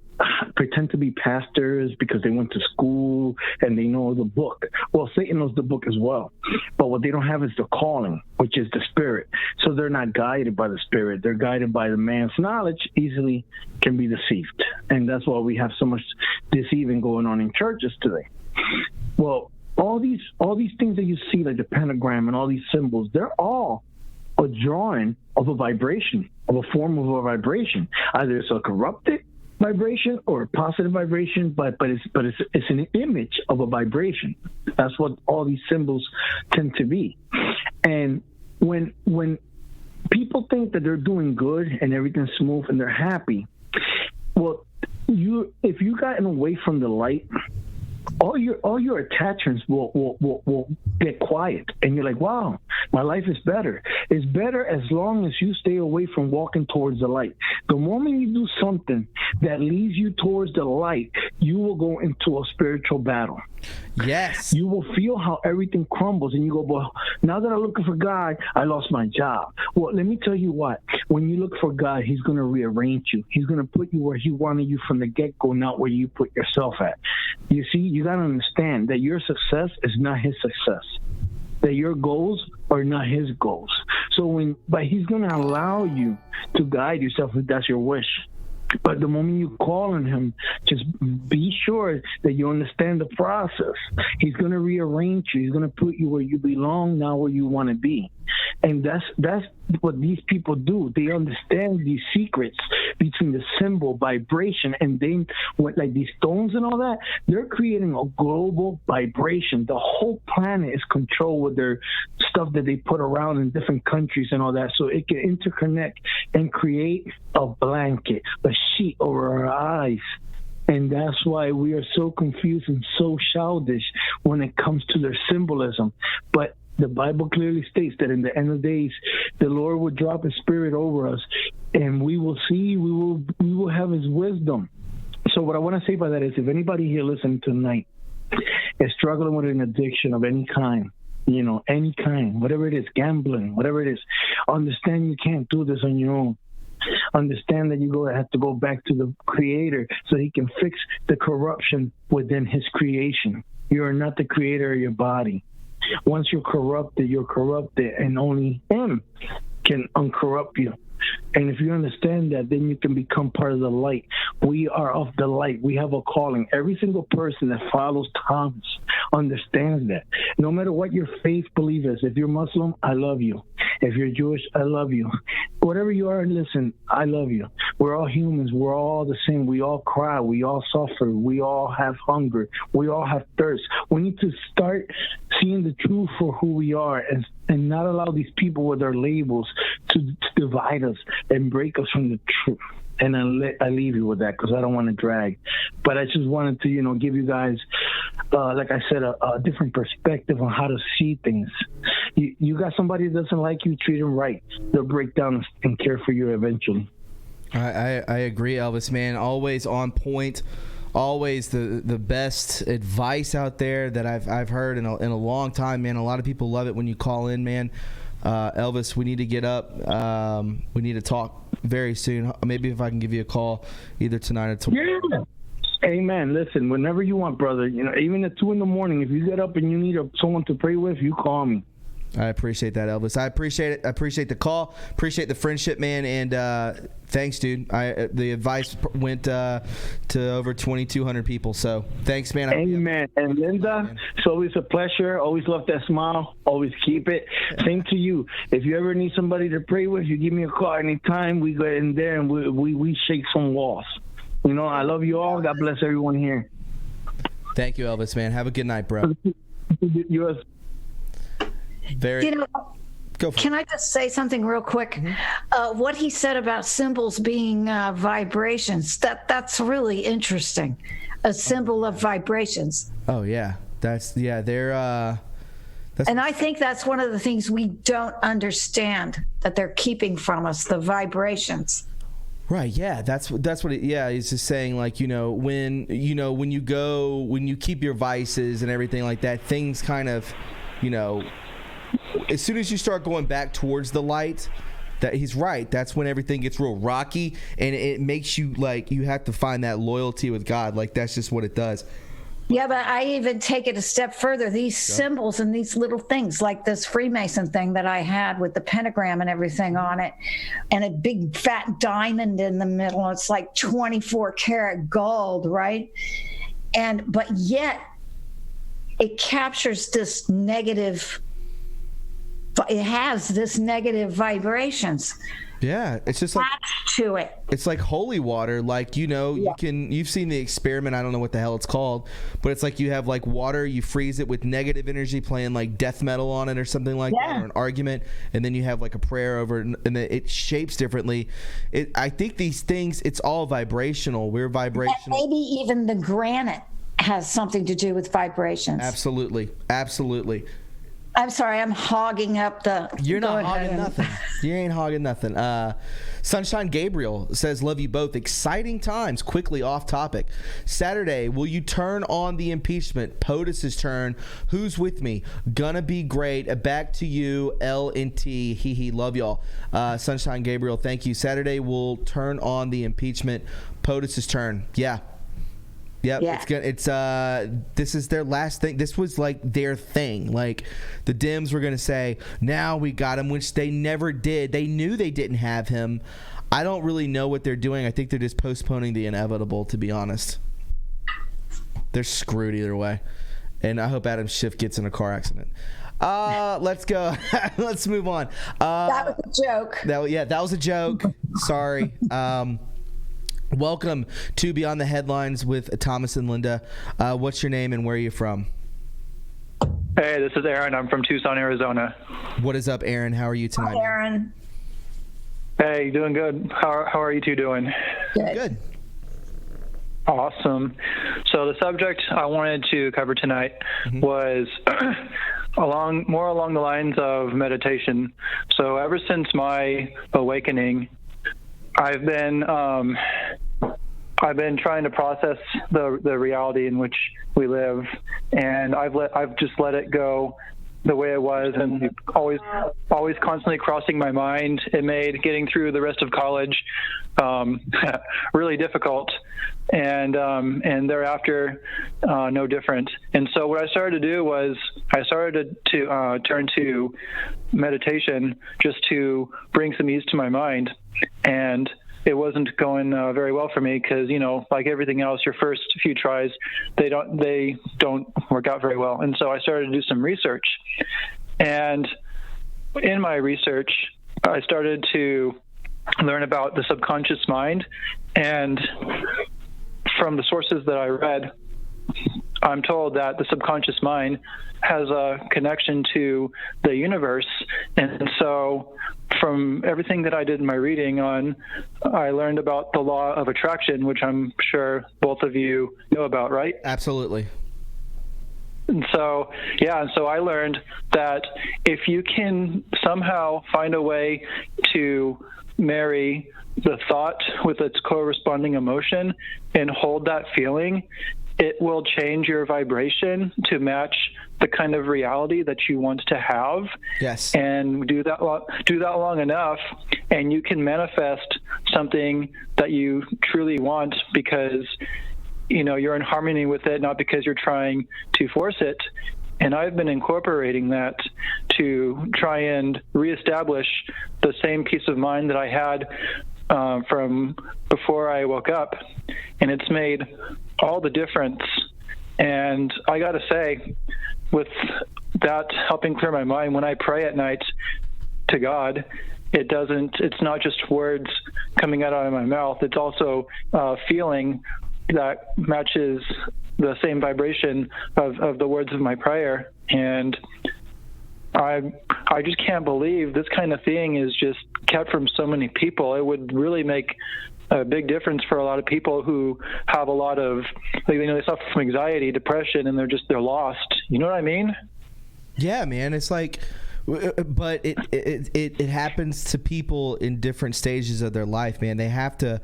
pretend to be pastors because they went to school and they know the book. Well, Satan knows the book as well. But what they don't have is the calling, which is the spirit. So they're not guided by the spirit. They're guided by the man's knowledge, easily can be deceived. And that's why we have so much deceiving going on in churches today. Well, all these things that you see, like the pentagram and all these symbols, they're all a drawing of a vibration, of a form of a vibration. Either it's a corrupted vibration or a positive vibration, but it's an image of a vibration. That's what all these symbols tend to be. And when people think that they're doing good and everything's smooth and they're happy, well, if you gotten away from the light, all your attachments will get quiet, and you're like, wow, my life is better. It's better as long as you stay away from walking towards the light. The moment you do something that leads you towards the light, you will go into a spiritual battle. Yes. You will feel how everything crumbles, and you go, well, now that I'm looking for God, I lost my job. Well, let me tell you what. When you look for God, he's going to rearrange you. He's going to put you where he wanted you from the get-go, not where you put yourself at. You see, you got to understand that your success is not his success, that your goals are not his goals. But he's going to allow you to guide yourself if that's your wish. But the moment you call on him, just be sure that you understand the process. He's going to rearrange you. He's going to put you where you belong, not where you want to be. And that's what these people do. They understand these secrets between the symbol, vibration, and then like these stones and all that, they're creating a global vibration. The whole planet is controlled with their stuff that they put around in different countries and all that, so it can interconnect and create a blanket, a sheet over our eyes. And that's why we are so confused and so childish when it comes to their symbolism. But the Bible clearly states that in the end of days, the Lord will drop his spirit over us, and we will see, we will have his wisdom. So what I want to say by that is, if anybody here listening tonight is struggling with an addiction of any kind, any kind, whatever it is, gambling, whatever it is, understand you can't do this on your own. Understand that you have to go back to the creator so he can fix the corruption within his creation. You are not the creator of your body. Once you're corrupted, and only him can uncorrupt you. And if you understand that, then you can become part of the light. We are of the light. We have a calling. Every single person that follows Thomas understands that. No matter what your faith belief is, if you're Muslim, I love you. If you're Jewish, I love you. Whatever you are, listen, I love you. We're all humans. We're all the same. We all cry. We all suffer. We all have hunger. We all have thirst. We need to start seeing the truth for who we are and not allow these people with their labels to divide us and break us from the truth. And I leave you with that because I don't want to drag. But I just wanted to, give you guys, like I said, a different perspective on how to see things. You got somebody that doesn't like you, treat them right. They'll break down and care for you eventually. I agree, Elvis, man. Always on point. Always the best advice out there that I've heard in a long time, man. A lot of people love it when you call in, man. Elvis, we need to get up. We need to talk very soon. Maybe if I can give you a call either tonight or tomorrow. Yeah. Amen. Listen, whenever you want, brother, even at 2 a.m, if you get up and you need someone to pray with, you call me. I appreciate that, Elvis. I appreciate it. I appreciate the call. Appreciate the friendship, man. And thanks, dude. The advice went to over 2,200 people. So thanks, man. Amen. And Linda, it's always a pleasure. Always love that smile. Always keep it. Same to you. If you ever need somebody to pray with, you give me a call anytime. We go in there and we shake some walls. I love you all. God bless everyone here. Thank you, Elvis, man. Have a good night, bro. Yours. Can I just say something real quick? Mm-hmm. What he said about symbols being vibrations, that's really interesting. A symbol of vibrations. Oh, yeah. They're... and I think that's one of the things we don't understand, that they're keeping from us, the vibrations. Right, yeah, that's what he's just saying, like, when you keep your vices and everything like that, things kind of, as soon as you start going back towards the light, that he's right, that's when everything gets real rocky, and it makes you, like, you have to find that loyalty with God. Like, that's just what it does. Yeah, but I even take it a step further. These symbols and these little things, like this Freemason thing that I had with the pentagram and everything on it, and a big fat diamond in the middle. It's like 24 karat gold, right? But yet it captures this negative. It has this negative vibrations. Yeah, it's just like to it. It's like holy water. Like, you've seen the experiment. I don't know what the hell it's called, but it's like you have like water, you freeze it with negative energy, playing like death metal on it or something like that, or an argument, and then you have like a prayer over it, and it shapes differently. I think these things, it's all vibrational. We're vibrational. And maybe even the granite has something to do with vibrations. Absolutely. I'm sorry, I'm hogging up the... You're not hogging nothing. You ain't hogging nothing. Sunshine Gabriel says, love you both. Exciting times. Quickly off topic. Saturday, will you turn on the impeachment? POTUS's turn. Who's with me? Gonna be great. Back to you, L and T. Hee hee. Love y'all. Sunshine Gabriel, thank you. Saturday, we'll turn on the impeachment. POTUS's turn. Yeah. Yep, yeah. It's good. This is their last thing. This was like their thing. Like, the Dems were gonna say, now we got him, which they never did. They knew they didn't have him. I don't really know what they're doing. I think they're just postponing the inevitable, to be honest. They're screwed either way. And I hope Adam Schiff gets in a car accident. Let's go. Let's move on. That was a joke. That was a joke. Sorry. Welcome to Beyond the Headlines with Thomas and Linda. What's your name and where are you from? Hey, this is Aaron. I'm from Tucson, Arizona. What is up, Aaron? How are you tonight? Hi, Aaron. Hey, doing good. How are you two doing? Good. Awesome. So the subject I wanted to cover tonight was more along the lines of meditation. So ever since my awakening, I've been trying to process the reality in which we live, and I've just let it go the way it was, and always constantly crossing my mind. It made getting through the rest of college really difficult, and thereafter no different. And so what I started to do was I started to turn to meditation just to bring some ease to my mind. And it wasn't going very well for me because, like everything else, your first few tries, they don't work out very well. And so I started to do some research. And in my research, I started to learn about the subconscious mind. And from the sources that I read, I'm told that the subconscious mind has a connection to the universe. And so from everything that I did in my reading I learned about the law of attraction, which I'm sure both of you know about, right? Absolutely. And so I learned that if you can somehow find a way to marry the thought with its corresponding emotion and hold that feeling, it will change your vibration to match the kind of reality that you want to have. Yes. And do that long enough, and you can manifest something that you truly want, because you're in harmony with it, not because you're trying to force it. And I've been incorporating that to try and reestablish the same peace of mind that I had from before I woke up. And it's made all the difference. And I got to say, with that helping clear my mind, when I pray at night to God, it's not just words coming out of my mouth. It's also feeling that matches the same vibration of the words of my prayer. And I just can't believe this kind of thing is just kept from so many people. It would really make a big difference for a lot of people who have a lot of, they suffer from anxiety, depression, and they're lost. You know what I mean? Yeah, man. It's like, but it happens to people in different stages of their life, man. They have to,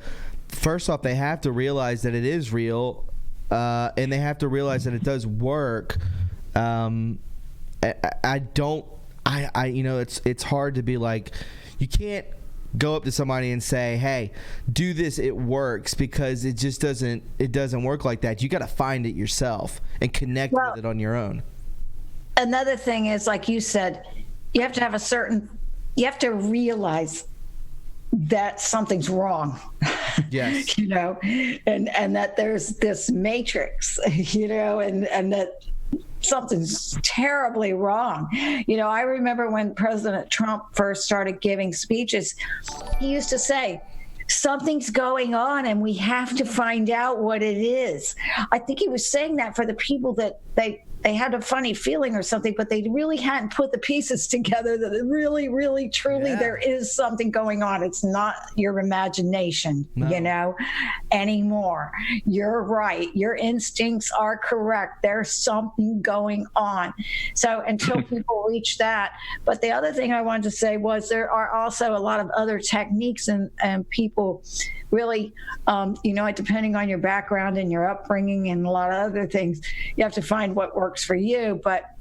first off, they have to realize that it is real, and they have to realize that it does work. It's hard to be like, you can't go up to somebody and say, hey, do this, it works, because it just doesn't work like that. You got to find it yourself and connect with it on your own. Another thing is, like you said, you have to realize that something's wrong. Yes. And that there's this matrix, and that something's terribly wrong. I remember when President Trump first started giving speeches, he used to say, something's going on and we have to find out what it is. I think he was saying that for the people that they had a funny feeling or something, but they really hadn't put the pieces together that it really, really, truly there is something going on. It's not your imagination, anymore. You're right. Your instincts are correct. There's something going on. So until people reach that. But the other thing I wanted to say was there are also a lot of other techniques and people really, depending on your background and your upbringing and a lot of other things, you have to find what works for you. But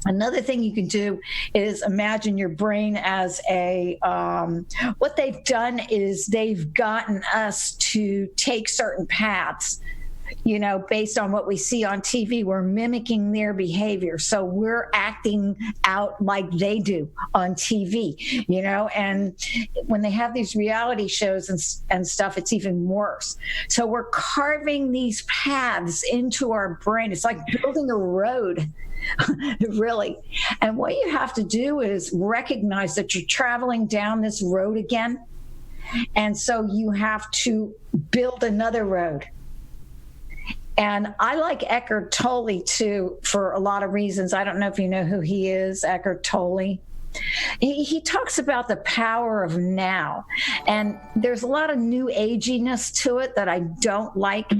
another thing you can do is imagine your brain as what they've done is they've gotten us to take certain paths. Based on what we see on TV, we're mimicking their behavior. So we're acting out like they do on TV, and when they have these reality shows and stuff, it's even worse. So we're carving these paths into our brain. It's like building a road. Really. And what you have to do is recognize that you're traveling down this road again. And so you have to build another road. And I like Eckhart Tolle, too, for a lot of reasons. I don't know if you know who he is, Eckhart Tolle. He talks about the power of now. And there's a lot of new aginess to it that I don't like.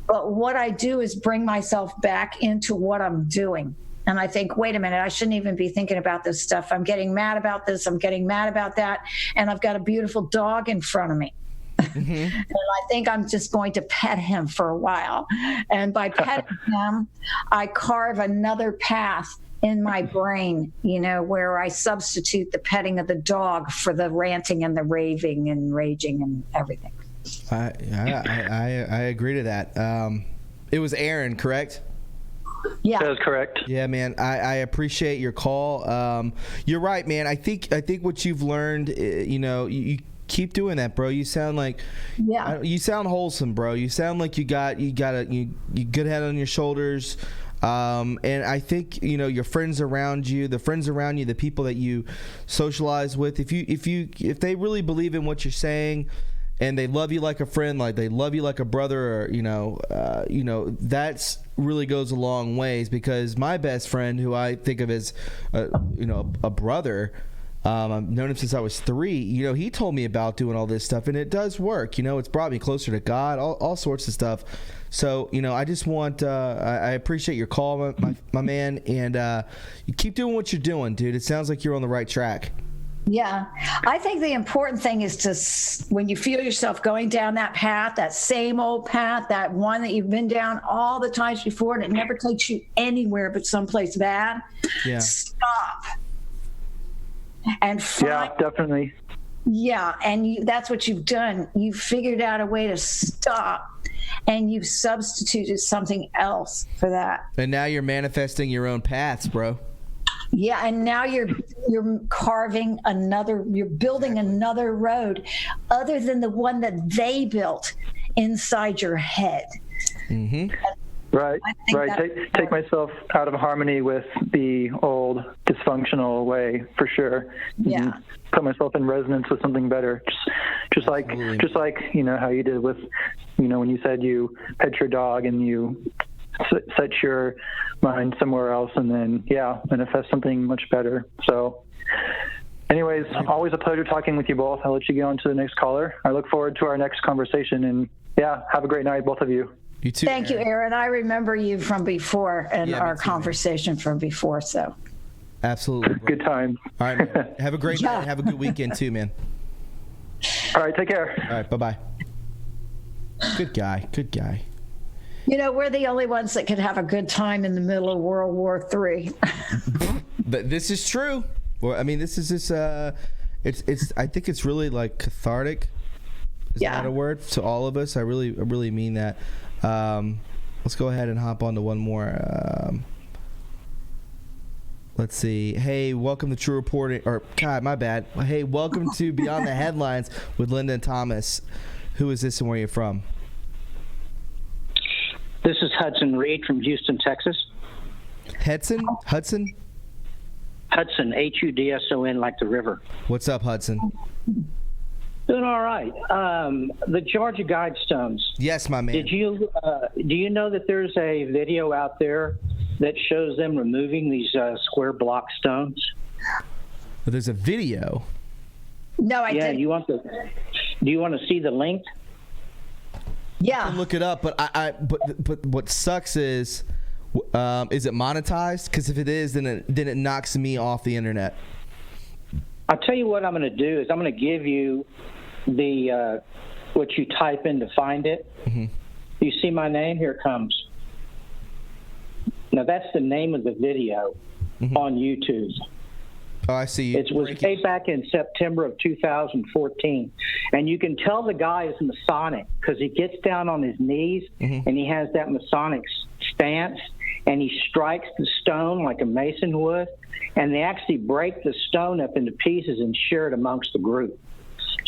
But what I do is bring myself back into what I'm doing. And I think, wait a minute, I shouldn't even be thinking about this stuff. I'm getting mad about this. I'm getting mad about that. And I've got a beautiful dog in front of me. Mm-hmm. And I think I'm just going to pet him for a while. And by petting him, I carve another path in my brain, where I substitute the petting of the dog for the ranting and the raving and raging and everything. I agree to that. It was Aaron, correct? Yeah, that is correct. Yeah, man, I appreciate your call. You're right, man. I think what you've learned, you keep doing that, bro. You sound like, you sound wholesome, bro. You sound like you got a good head on your shoulders. And I think, your friends around you, the people that you socialize with, if they really believe in what you're saying and they love you like a friend, like they love you like a brother, or, that's really goes a long ways, because my best friend, who I think of as, a brother, I've known him since I was 3. He told me about doing all this stuff, and it does work. It's brought me closer to God, all sorts of stuff. So, I just want, I appreciate your call, my man, and you keep doing what you're doing, dude. It sounds like you're on the right track. Yeah. I think the important thing is when you feel yourself going down that path, that same old path, that one that you've been down all the times before, and it never takes you anywhere but someplace bad, stop. And definitely. Yeah, and that's what you've done. You've figured out a way to stop, and you've substituted something else for that. And now you're manifesting your own paths, bro. Yeah, and now you're carving you're building another road other than the one that they built inside your head. Mm-hmm. Right. Take myself out of harmony with the old dysfunctional way, for sure. Yeah. Put myself in resonance with something better. Just like how you did with, when you said you pet your dog and you set your mind somewhere else and then manifest something much better. So anyways, always a pleasure talking with you both. I'll let you get on to the next caller. I look forward to our next conversation, and have a great night, both of you. You too. Thank you, Aaron. I remember you from before and our conversation from before. So absolutely, bro. Good time. All right, man. Have a great night. Have a good weekend too, man. All right, take care. All right, bye-bye. Good guy. We're the only ones that could have a good time in the middle of World War III. But this is true. Well, I mean, this is just it's. I think it's really like cathartic. Is that a word to all of us? I really mean that. Let's go ahead and hop on to one more. Let's see. Hey, welcome to True Reporting. Or, God, my bad. Hey, welcome to Beyond the Headlines with Linda and Thomas. Who is this and where are you from? This is Hudson Reed from Houston, Texas. Hudson? Hudson, Hudson, like the river. What's up, Hudson? Doing all right. The Georgia GuideStones. Yes, my man. Do you know that there's a video out there that shows them removing these square block stones? But there's a video. No, I didn't. Do you want to see the link? Yeah. I can look it up, but but what sucks is it monetized? Because if it is, then it knocks me off the internet. I'll tell you what I'm going to do is I'm going to give you the what you type in to find it. Mm-hmm. You see my name? Here it comes. Now that's the name of the video on YouTube. Oh, I see. It was made back in September of 2014. And you can tell the guy is Masonic because he gets down on his knees and he has that Masonic stance and he strikes the stone like a mason would. And they actually break the stone up into pieces and share it amongst the group.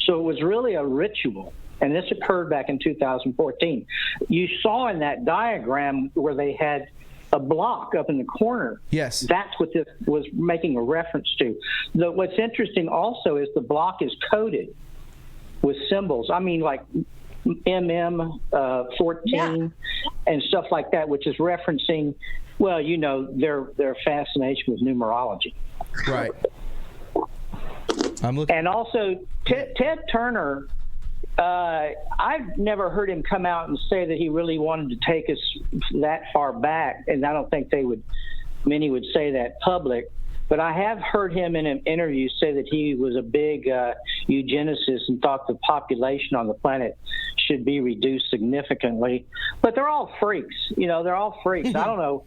So it was really a ritual. And this occurred back in 2014. You saw in that diagram where they had a block up in the corner. Yes. That's what this was making a reference to. What's interesting also is the block is coded with symbols. I mean, like MM14 and stuff like that, which is referencing, well, their fascination with numerology. Right. I'm looking. And also, Ted Turner, I've never heard him come out and say that he really wanted to take us that far back, and I don't think many would say that public, but I have heard him in an interview say that he was a big eugenicist and thought the population on the planet should be reduced significantly. But they're all freaks, they're all freaks. I don't know.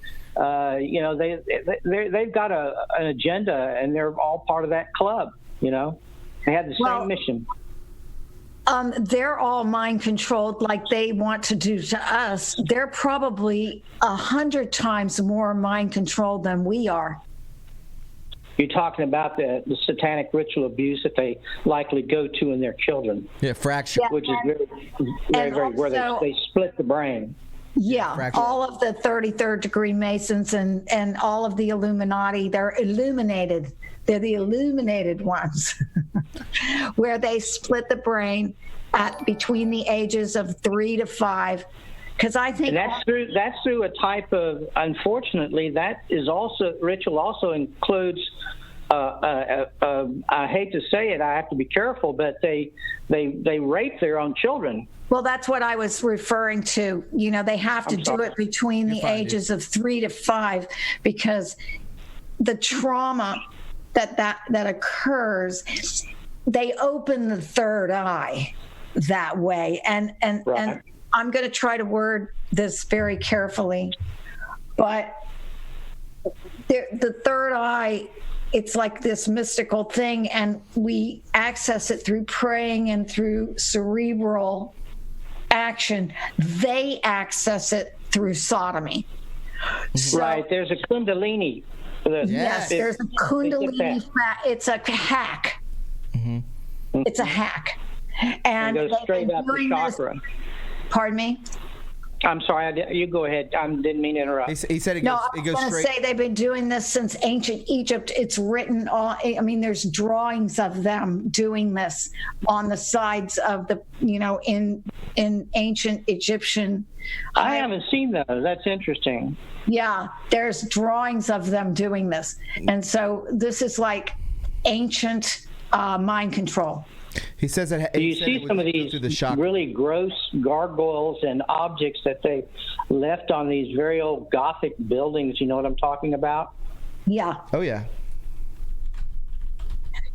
They've got an agenda, and they're all part of that club. They have the same mission. They're all mind controlled like they want to do to us. They're probably 100 times more mind controlled than we are. You're talking about the satanic ritual abuse that they likely go to in their children. Yeah, fracture. Which is very where they split the brain. Yeah, fracture. All of the 33rd degree Masons and all of the Illuminati, they're illuminated. They're the illuminated ones, where they split the brain between the ages of 3 to 5. Because I think that's through a type of, unfortunately, that is also ritual. Also includes. I hate to say it. I have to be careful, but they rape their own children. Well, that's what I was referring to. They have to do it between the ages of 3 to 5 because the trauma that occurs, they open the third eye that way. And I'm going to try to word this very carefully, but the third eye it's like this mystical thing, and we access it through praying and through cerebral action. They access it through sodomy. So, right. There's a Kundalini. Yes, there's a Kundalini. It's a hack. Mm-hmm. It's a hack. And it goes straight up the chakra. Pardon me? I'm sorry. You go ahead. I didn't mean to interrupt. He said it goes, I was going to say they've been doing this since ancient Egypt. It's written on, I mean, there's drawings of them doing this on the sides of the, in ancient Egyptian. I haven't seen those. That's interesting. Yeah, there's drawings of them doing this. And so this is like ancient mind control. He says that. Do you see some of these really gross gargoyles and objects that they left on these very old Gothic buildings? You know what I'm talking about? Yeah. Oh, yeah.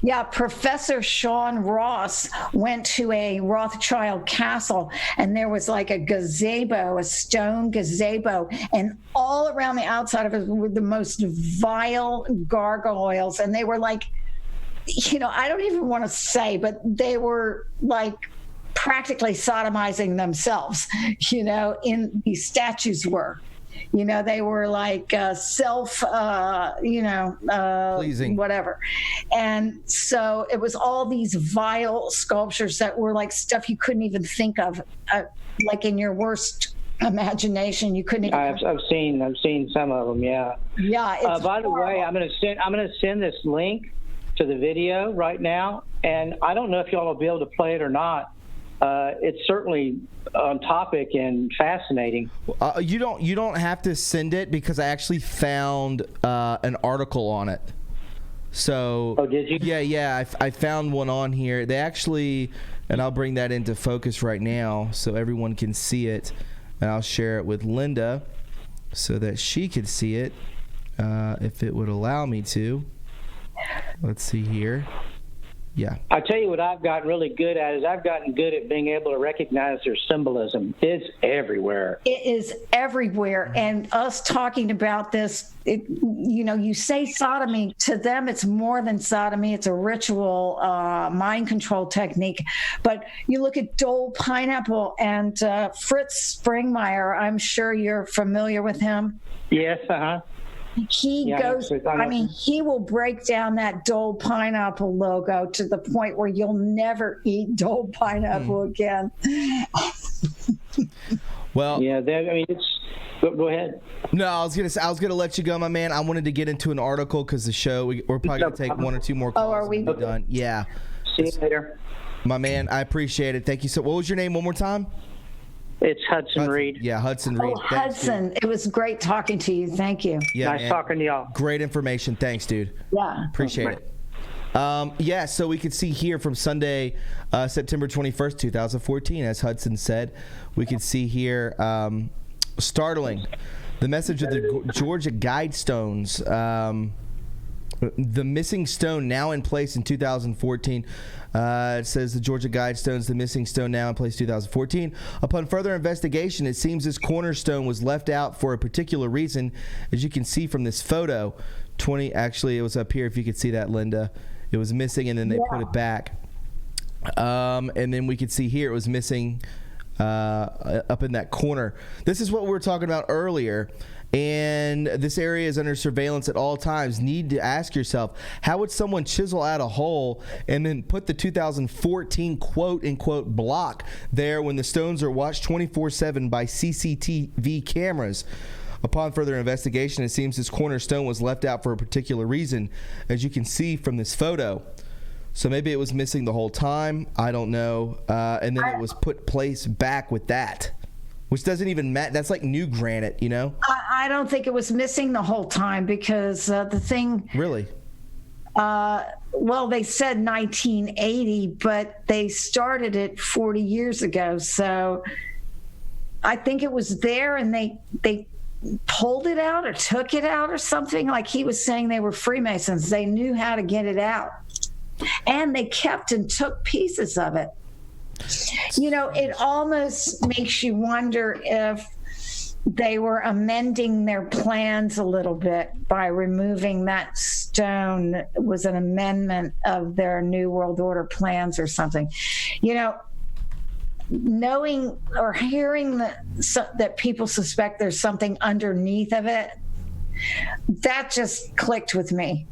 Yeah, Professor Sean Ross went to a Rothschild castle, and there was like a gazebo, a stone gazebo, and all around the outside of it were the most vile gargoyles, and they were like, I don't even want to say, but they were like practically sodomizing themselves, in these statues were. They were like self, pleasing, whatever. And so it was all these vile sculptures that were like stuff you couldn't even think of, like in your worst imagination. You couldn't even. I've seen some of them. Yeah. Yeah. By the way, I'm going to send this link to the video right now, and I don't know if y'all will be able to play it or not. It's certainly on topic and fascinating. You don't have to send it, because I actually found an article on it. So did you? Yeah. I found one on here. They actually, and I'll bring that into focus right now so everyone can see it, and I'll share it with Linda so that she could see it, if it would allow me to. Let's see here. Yeah. I tell you what I've gotten really good at is I've gotten good at being able to recognize their symbolism. It's everywhere. It is everywhere. And us talking about this, you say sodomy. To them, it's more than sodomy. It's a ritual mind control technique. But you look at Dole Pineapple and Fritz Springmeier. I'm sure you're familiar with him. Yes, uh-huh. He he will break down that Dole Pineapple logo to the point where you'll never eat Dole Pineapple again. Well, yeah, it's. Go ahead. No, I was gonna let you go, my man. I wanted to get into an article because the show we're probably gonna take one or two more calls. Oh, are we done? Yeah. See you later, my man. I appreciate it. Thank you. So, what was your name one more time? It's Hudson Reed. Yeah, Hudson Reed. Oh, Hudson. It was great talking to you. Thank you. Yeah, nice talking to y'all. Great information. Thanks, dude. Yeah. Appreciate it. So we could see here from Sunday, September 21st, 2014, as Hudson said, we could see here startling. The message of the Georgia GuideStones. The missing stone now in place in 2014. It says the Georgia GuideStones, the missing stone now in place 2014. Upon further investigation, it seems this cornerstone was left out for a particular reason. As you can see from this photo, actually it was up here if you could see that, Linda. It was missing and then they put it back. And then we could see here it was missing up in that corner. This is what we were talking about earlier. And this area is under surveillance at all times. Need to ask yourself, how would someone chisel out a hole and then put the 2014 quote-unquote block there when the stones are watched 24/7 by CCTV cameras? Upon further investigation, it seems this cornerstone was left out for a particular reason, as you can see from this photo. So maybe it was missing the whole time. I don't know. And then it was put back with that. Which doesn't even matter. That's like new granite, I don't think it was missing the whole time because the thing. Really? Well, they said 1980, but they started it 40 years ago. So I think it was there and they pulled it out or took it out or something. Like he was saying they were Freemasons. They knew how to get it out. And they kept and took pieces of it. It almost makes you wonder if, they were amending their plans a little bit by removing that stone. It was an amendment of their New World Order plans or something. You know, knowing or hearing that people suspect there's something underneath of it, that just clicked with me.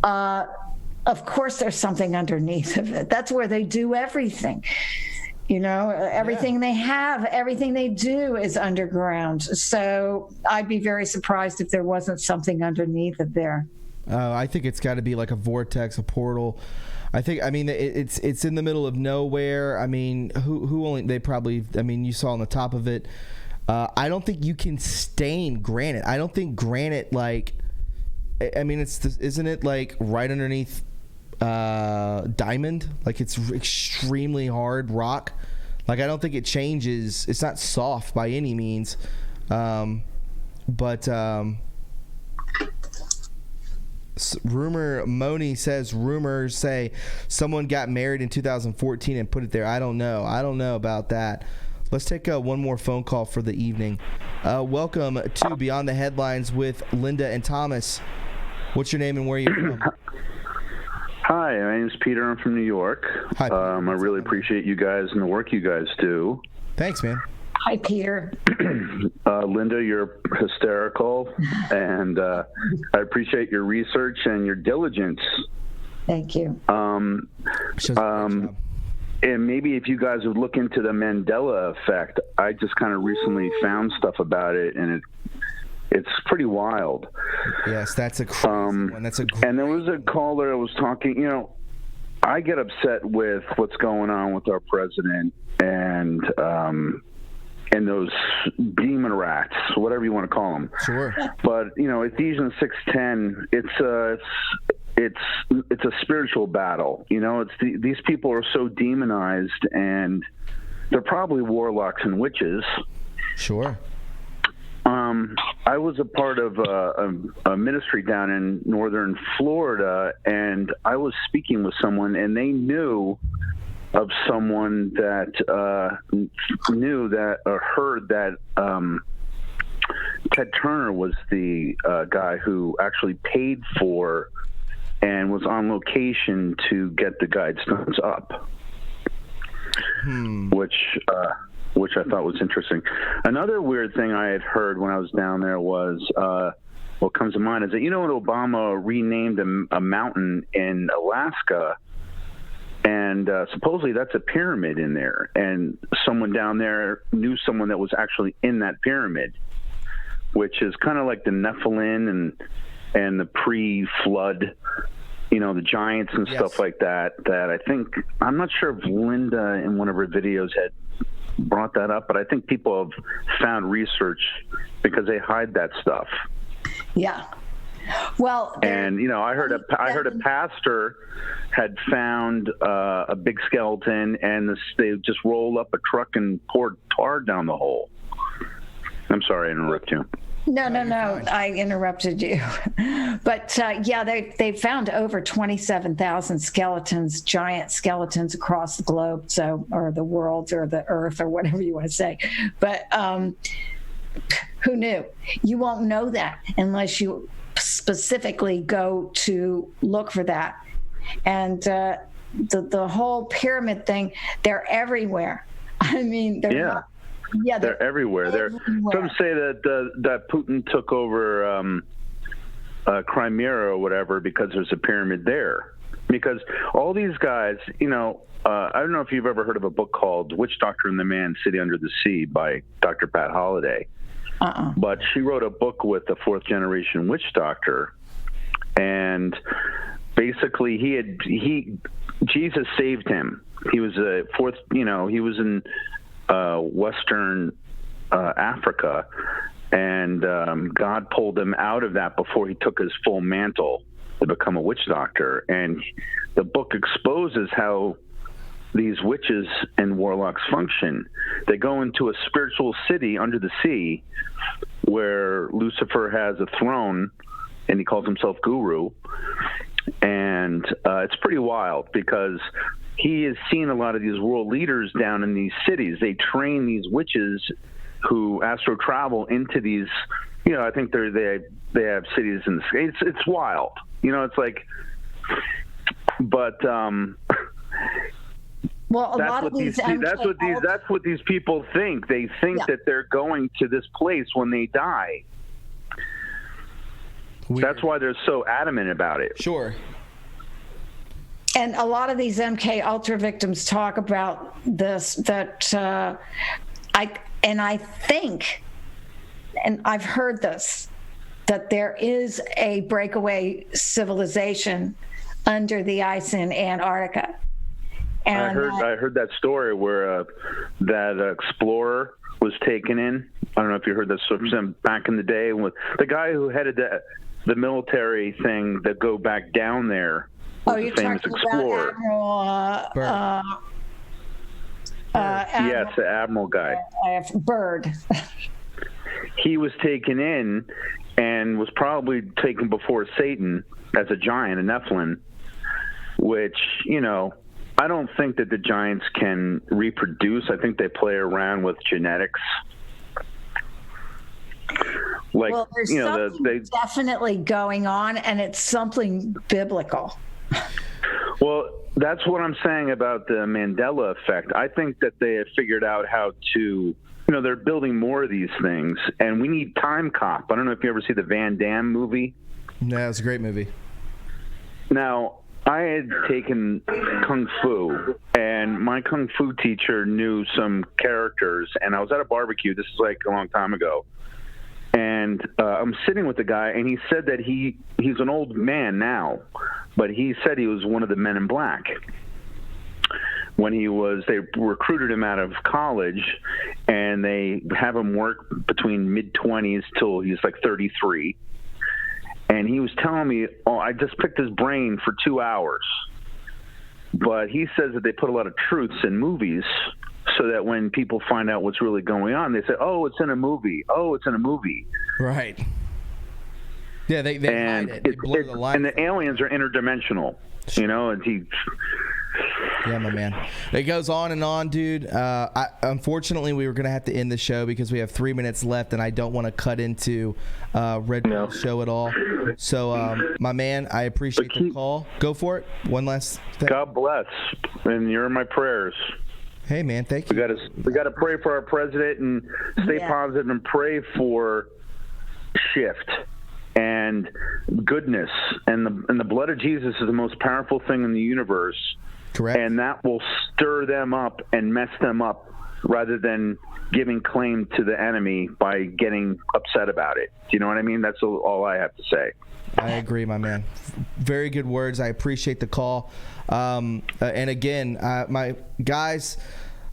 Of course there's something underneath of it. That's where they do everything. You know, everything they have, everything they do is underground. So I'd be very surprised if there wasn't something underneath it there. I think it's got to be like a vortex, a portal. I mean, it's in the middle of nowhere. I mean, you saw on the top of it. I don't think you can stain granite. I don't think granite, like, I mean, isn't it like right underneath diamond? Like, it's extremely hard rock. Like, I don't think it changes. It's not soft by any means. Rumors say someone got married in 2014 and put it there. I don't know about that. Let's take one more phone call for the evening. Welcome to Beyond the Headlines with Linda and Thomas. What's your name and where are you from? Hi, my name is Peter. I'm from New York. Hi, Peter. I really appreciate you guys and the work you guys do. Thanks, man. Hi, Peter. Linda, you're hysterical, and I appreciate your research and your diligence. Thank you. And maybe if you guys would look into the Mandela effect, I just kind of recently found stuff about it, and it's pretty wild. Yes, that's a crazy one. That's and there was a caller that was talking, you know, I get upset with what's going on with our president and those demon rats, whatever you want to call them. Sure. But, you know, Ephesians 6:10, it's a spiritual battle. You know, these people are so demonized, and they're probably warlocks and witches. Sure. I was a part of a ministry down in northern Florida, and I was speaking with someone, and they knew of someone that heard that Ted Turner was the guy who actually paid for and was on location to get the GuideStones up, which I thought was interesting. Another weird thing I had heard when I was down there was, what comes to mind is that, you know, when Obama renamed a mountain in Alaska, and supposedly that's a pyramid in there, and someone down there knew someone that was actually in that pyramid, which is kind of like the Nephilim and the pre-flood, you know, the giants and stuff like that, that I think, I'm not sure if Linda in one of her videos had brought that up, but I think people have found research because they hide that stuff. Yeah. Well, and you know, I heard a pastor had found a big skeleton, and they just rolled up a truck and poured tar down the hole. I'm sorry I interrupted you. No. I interrupted you. But they found over 27,000 skeletons, giant skeletons across the globe, or the world, or the earth, or whatever you want to say. But who knew? You won't know that unless you specifically go to look for that. And the whole pyramid thing, they're everywhere. I mean, they're not. Yeah, they're everywhere. Some say that Putin took over Crimea or whatever because there's a pyramid there. Because all these guys, you know, I don't know if you've ever heard of a book called Witch Doctor and the Man City Under the Sea by Dr. Pat Holliday. But she wrote a book with a fourth generation witch doctor, and basically Jesus saved him. He was he was in Western Africa, and God pulled him out of that before he took his full mantle to become a witch doctor. And the book exposes how these witches and warlocks function. They go into a spiritual city under the sea where Lucifer has a throne, and he calls himself Guru. And it's pretty wild because he has seen a lot of these world leaders down in these cities. They train these witches who astro travel into these. I think they have cities in the sky. It's wild. It's like, but well, a lot of these that's what these people think. They think that they're going to this place when they die. Weird. That's why they're so adamant about it. Sure. And a lot of these MK Ultra victims talk about this, I think, and I've heard this, that there is a breakaway civilization under the ice in Antarctica. And I heard that story where that explorer was taken in. I don't know if you heard that story back in the day with the guy who headed the military thing that go back down there. You're famous talking explorer. About Admiral, yes, the Admiral guy. Bird. He was taken in and was probably taken before Satan as a giant, a Nephilim, which, I don't think that the giants can reproduce. I think they play around with genetics. Like, well, there's something definitely going on, and it's something biblical. Well, that's what I'm saying about the Mandela effect. I think that they have figured out how to, they're building more of these things, and we need Time Cop. I don't know if you ever see the Van Damme movie. No, it's a great movie. Now, I had taken Kung Fu, and my Kung Fu teacher knew some characters, and I was at a barbecue. This is like a long time ago. And I'm sitting with the guy, and he said that he's an old man now, but he said he was one of the Men in Black. When they recruited him out of college, and they have him work between mid-20s till he's like 33. And he was telling me, I just picked his brain for 2 hours. But he says that they put a lot of truths in movies so that when people find out what's really going on, they say, it's in a movie. Oh, it's in a movie. Right. Yeah, they hide it. They blur the line. And the aliens are interdimensional, and Yeah, my man. It goes on and on, dude. Unfortunately, we were going to have to end the show because we have 3 minutes left, and I don't want to cut into Red Bull's show at all. So, my man, I appreciate the call. Go for it. One last thing. God bless, and you're in my prayers. Hey, man, thank you. We got to pray for our president and stay positive and pray for shift and goodness. And the blood of Jesus is the most powerful thing in the universe. Correct. And that will stir them up and mess them up rather than giving claim to the enemy by getting upset about it. Do you know what I mean? That's all I have to say. I agree, my man. Very good words. I appreciate the call. And again, my guys,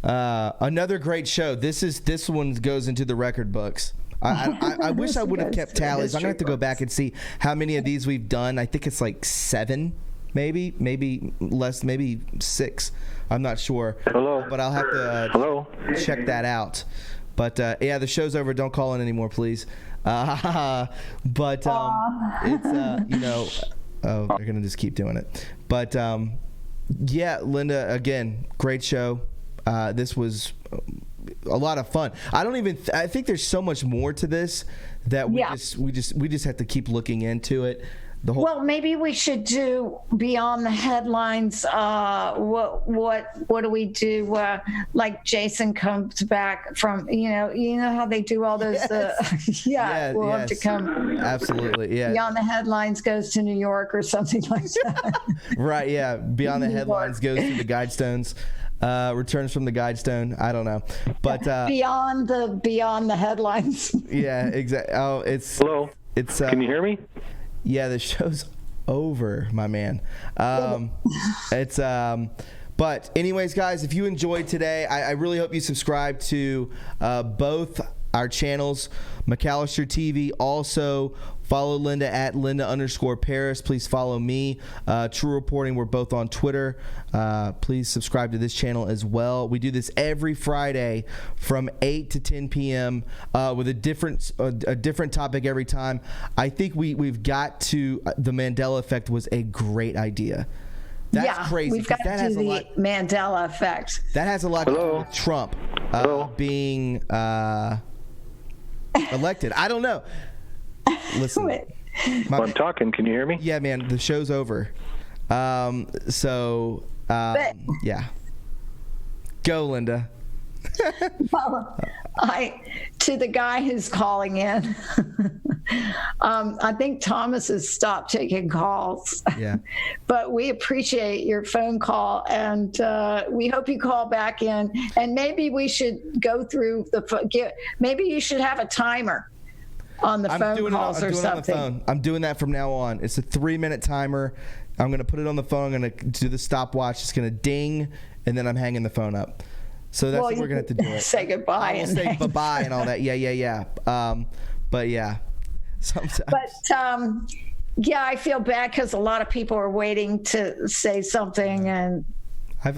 another great show. This one goes into the record books. I wish I would have kept tallies. I'm going to have to go back and see how many of these we've done. I think it's like 7. Maybe less, maybe 6. I'm not sure. Hello. But I'll have to check that out. But the show's over. Don't call in anymore, please. But it's they're gonna just keep doing it. But Linda, again, great show. This was a lot of fun. I think there's so much more to this that we just have to keep looking into it. Well, maybe we should do beyond the headlines. What do we do? Like Jason comes back from, you know how they do all those. We'll have to come. Absolutely, yeah. Beyond the headlines goes to New York or something like that. Right, yeah. Beyond the headlines goes to the GuideStones. Returns from the GuideStone. I don't know, but beyond the headlines. Yeah, exactly. Oh, it's hello. It's can you hear me? Yeah, the show's over, my man. But anyways, guys, if you enjoyed today, I really hope you subscribe to both our channels, McAllister TV. Also, follow Linda at Linda_Paris. Please follow me, True Reporting. We're both on Twitter. Please subscribe to this channel as well. We do this every Friday from 8 to 10 p.m. With a different topic every time. I think we've got to the Mandela effect was a great idea. That's crazy. We've got to do the Mandela effect. That has a lot to do with Trump being elected. I don't know. Listen. I'm talking. Can you hear me? Yeah, man. The show's over. Yeah. Go, Linda. To the guy who's calling in, I think Thomas has stopped taking calls. Yeah. But we appreciate your phone call, and we hope you call back in. And maybe we should go through maybe you should have a timer on the phone calls or something. I'm doing that from now on. It's a 3-minute timer. I'm going to put it on the phone. I'm going to do the stopwatch. It's going to ding, and then I'm hanging the phone up. So that's what we're going to have to do. Say goodbye. And say bye-bye and all that. Yeah. But yeah, sometimes. But yeah, I feel bad because a lot of people are waiting to say something, and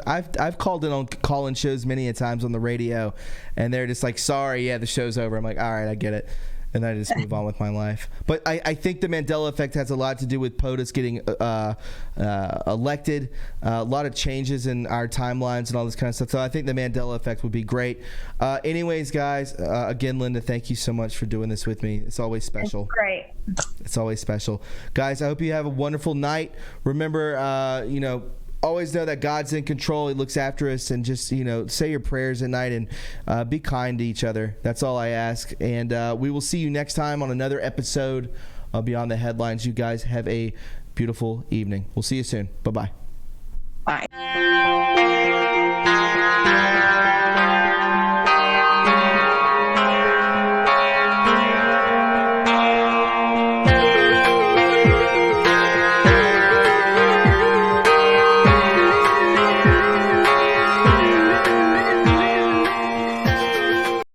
I've called in on call-in shows many a times on the radio, and they're just like, sorry, yeah, the show's over. I'm like, all right, I get it. And then I just move on with my life. But I think the Mandela effect has a lot to do with POTUS getting elected, a lot of changes in our timelines and all this kind of stuff. So I think the Mandela effect would be great. Anyways, guys, again, Linda, thank you so much for doing this with me. It's always special. It's great. It's always special. Guys, I hope you have a wonderful night. Remember, always know that God's in control. He looks after us, and just, say your prayers at night and be kind to each other. That's all I ask. And we will see you next time on another episode of Beyond the Headlines. You guys have a beautiful evening. We'll see you soon. Bye-bye. Bye.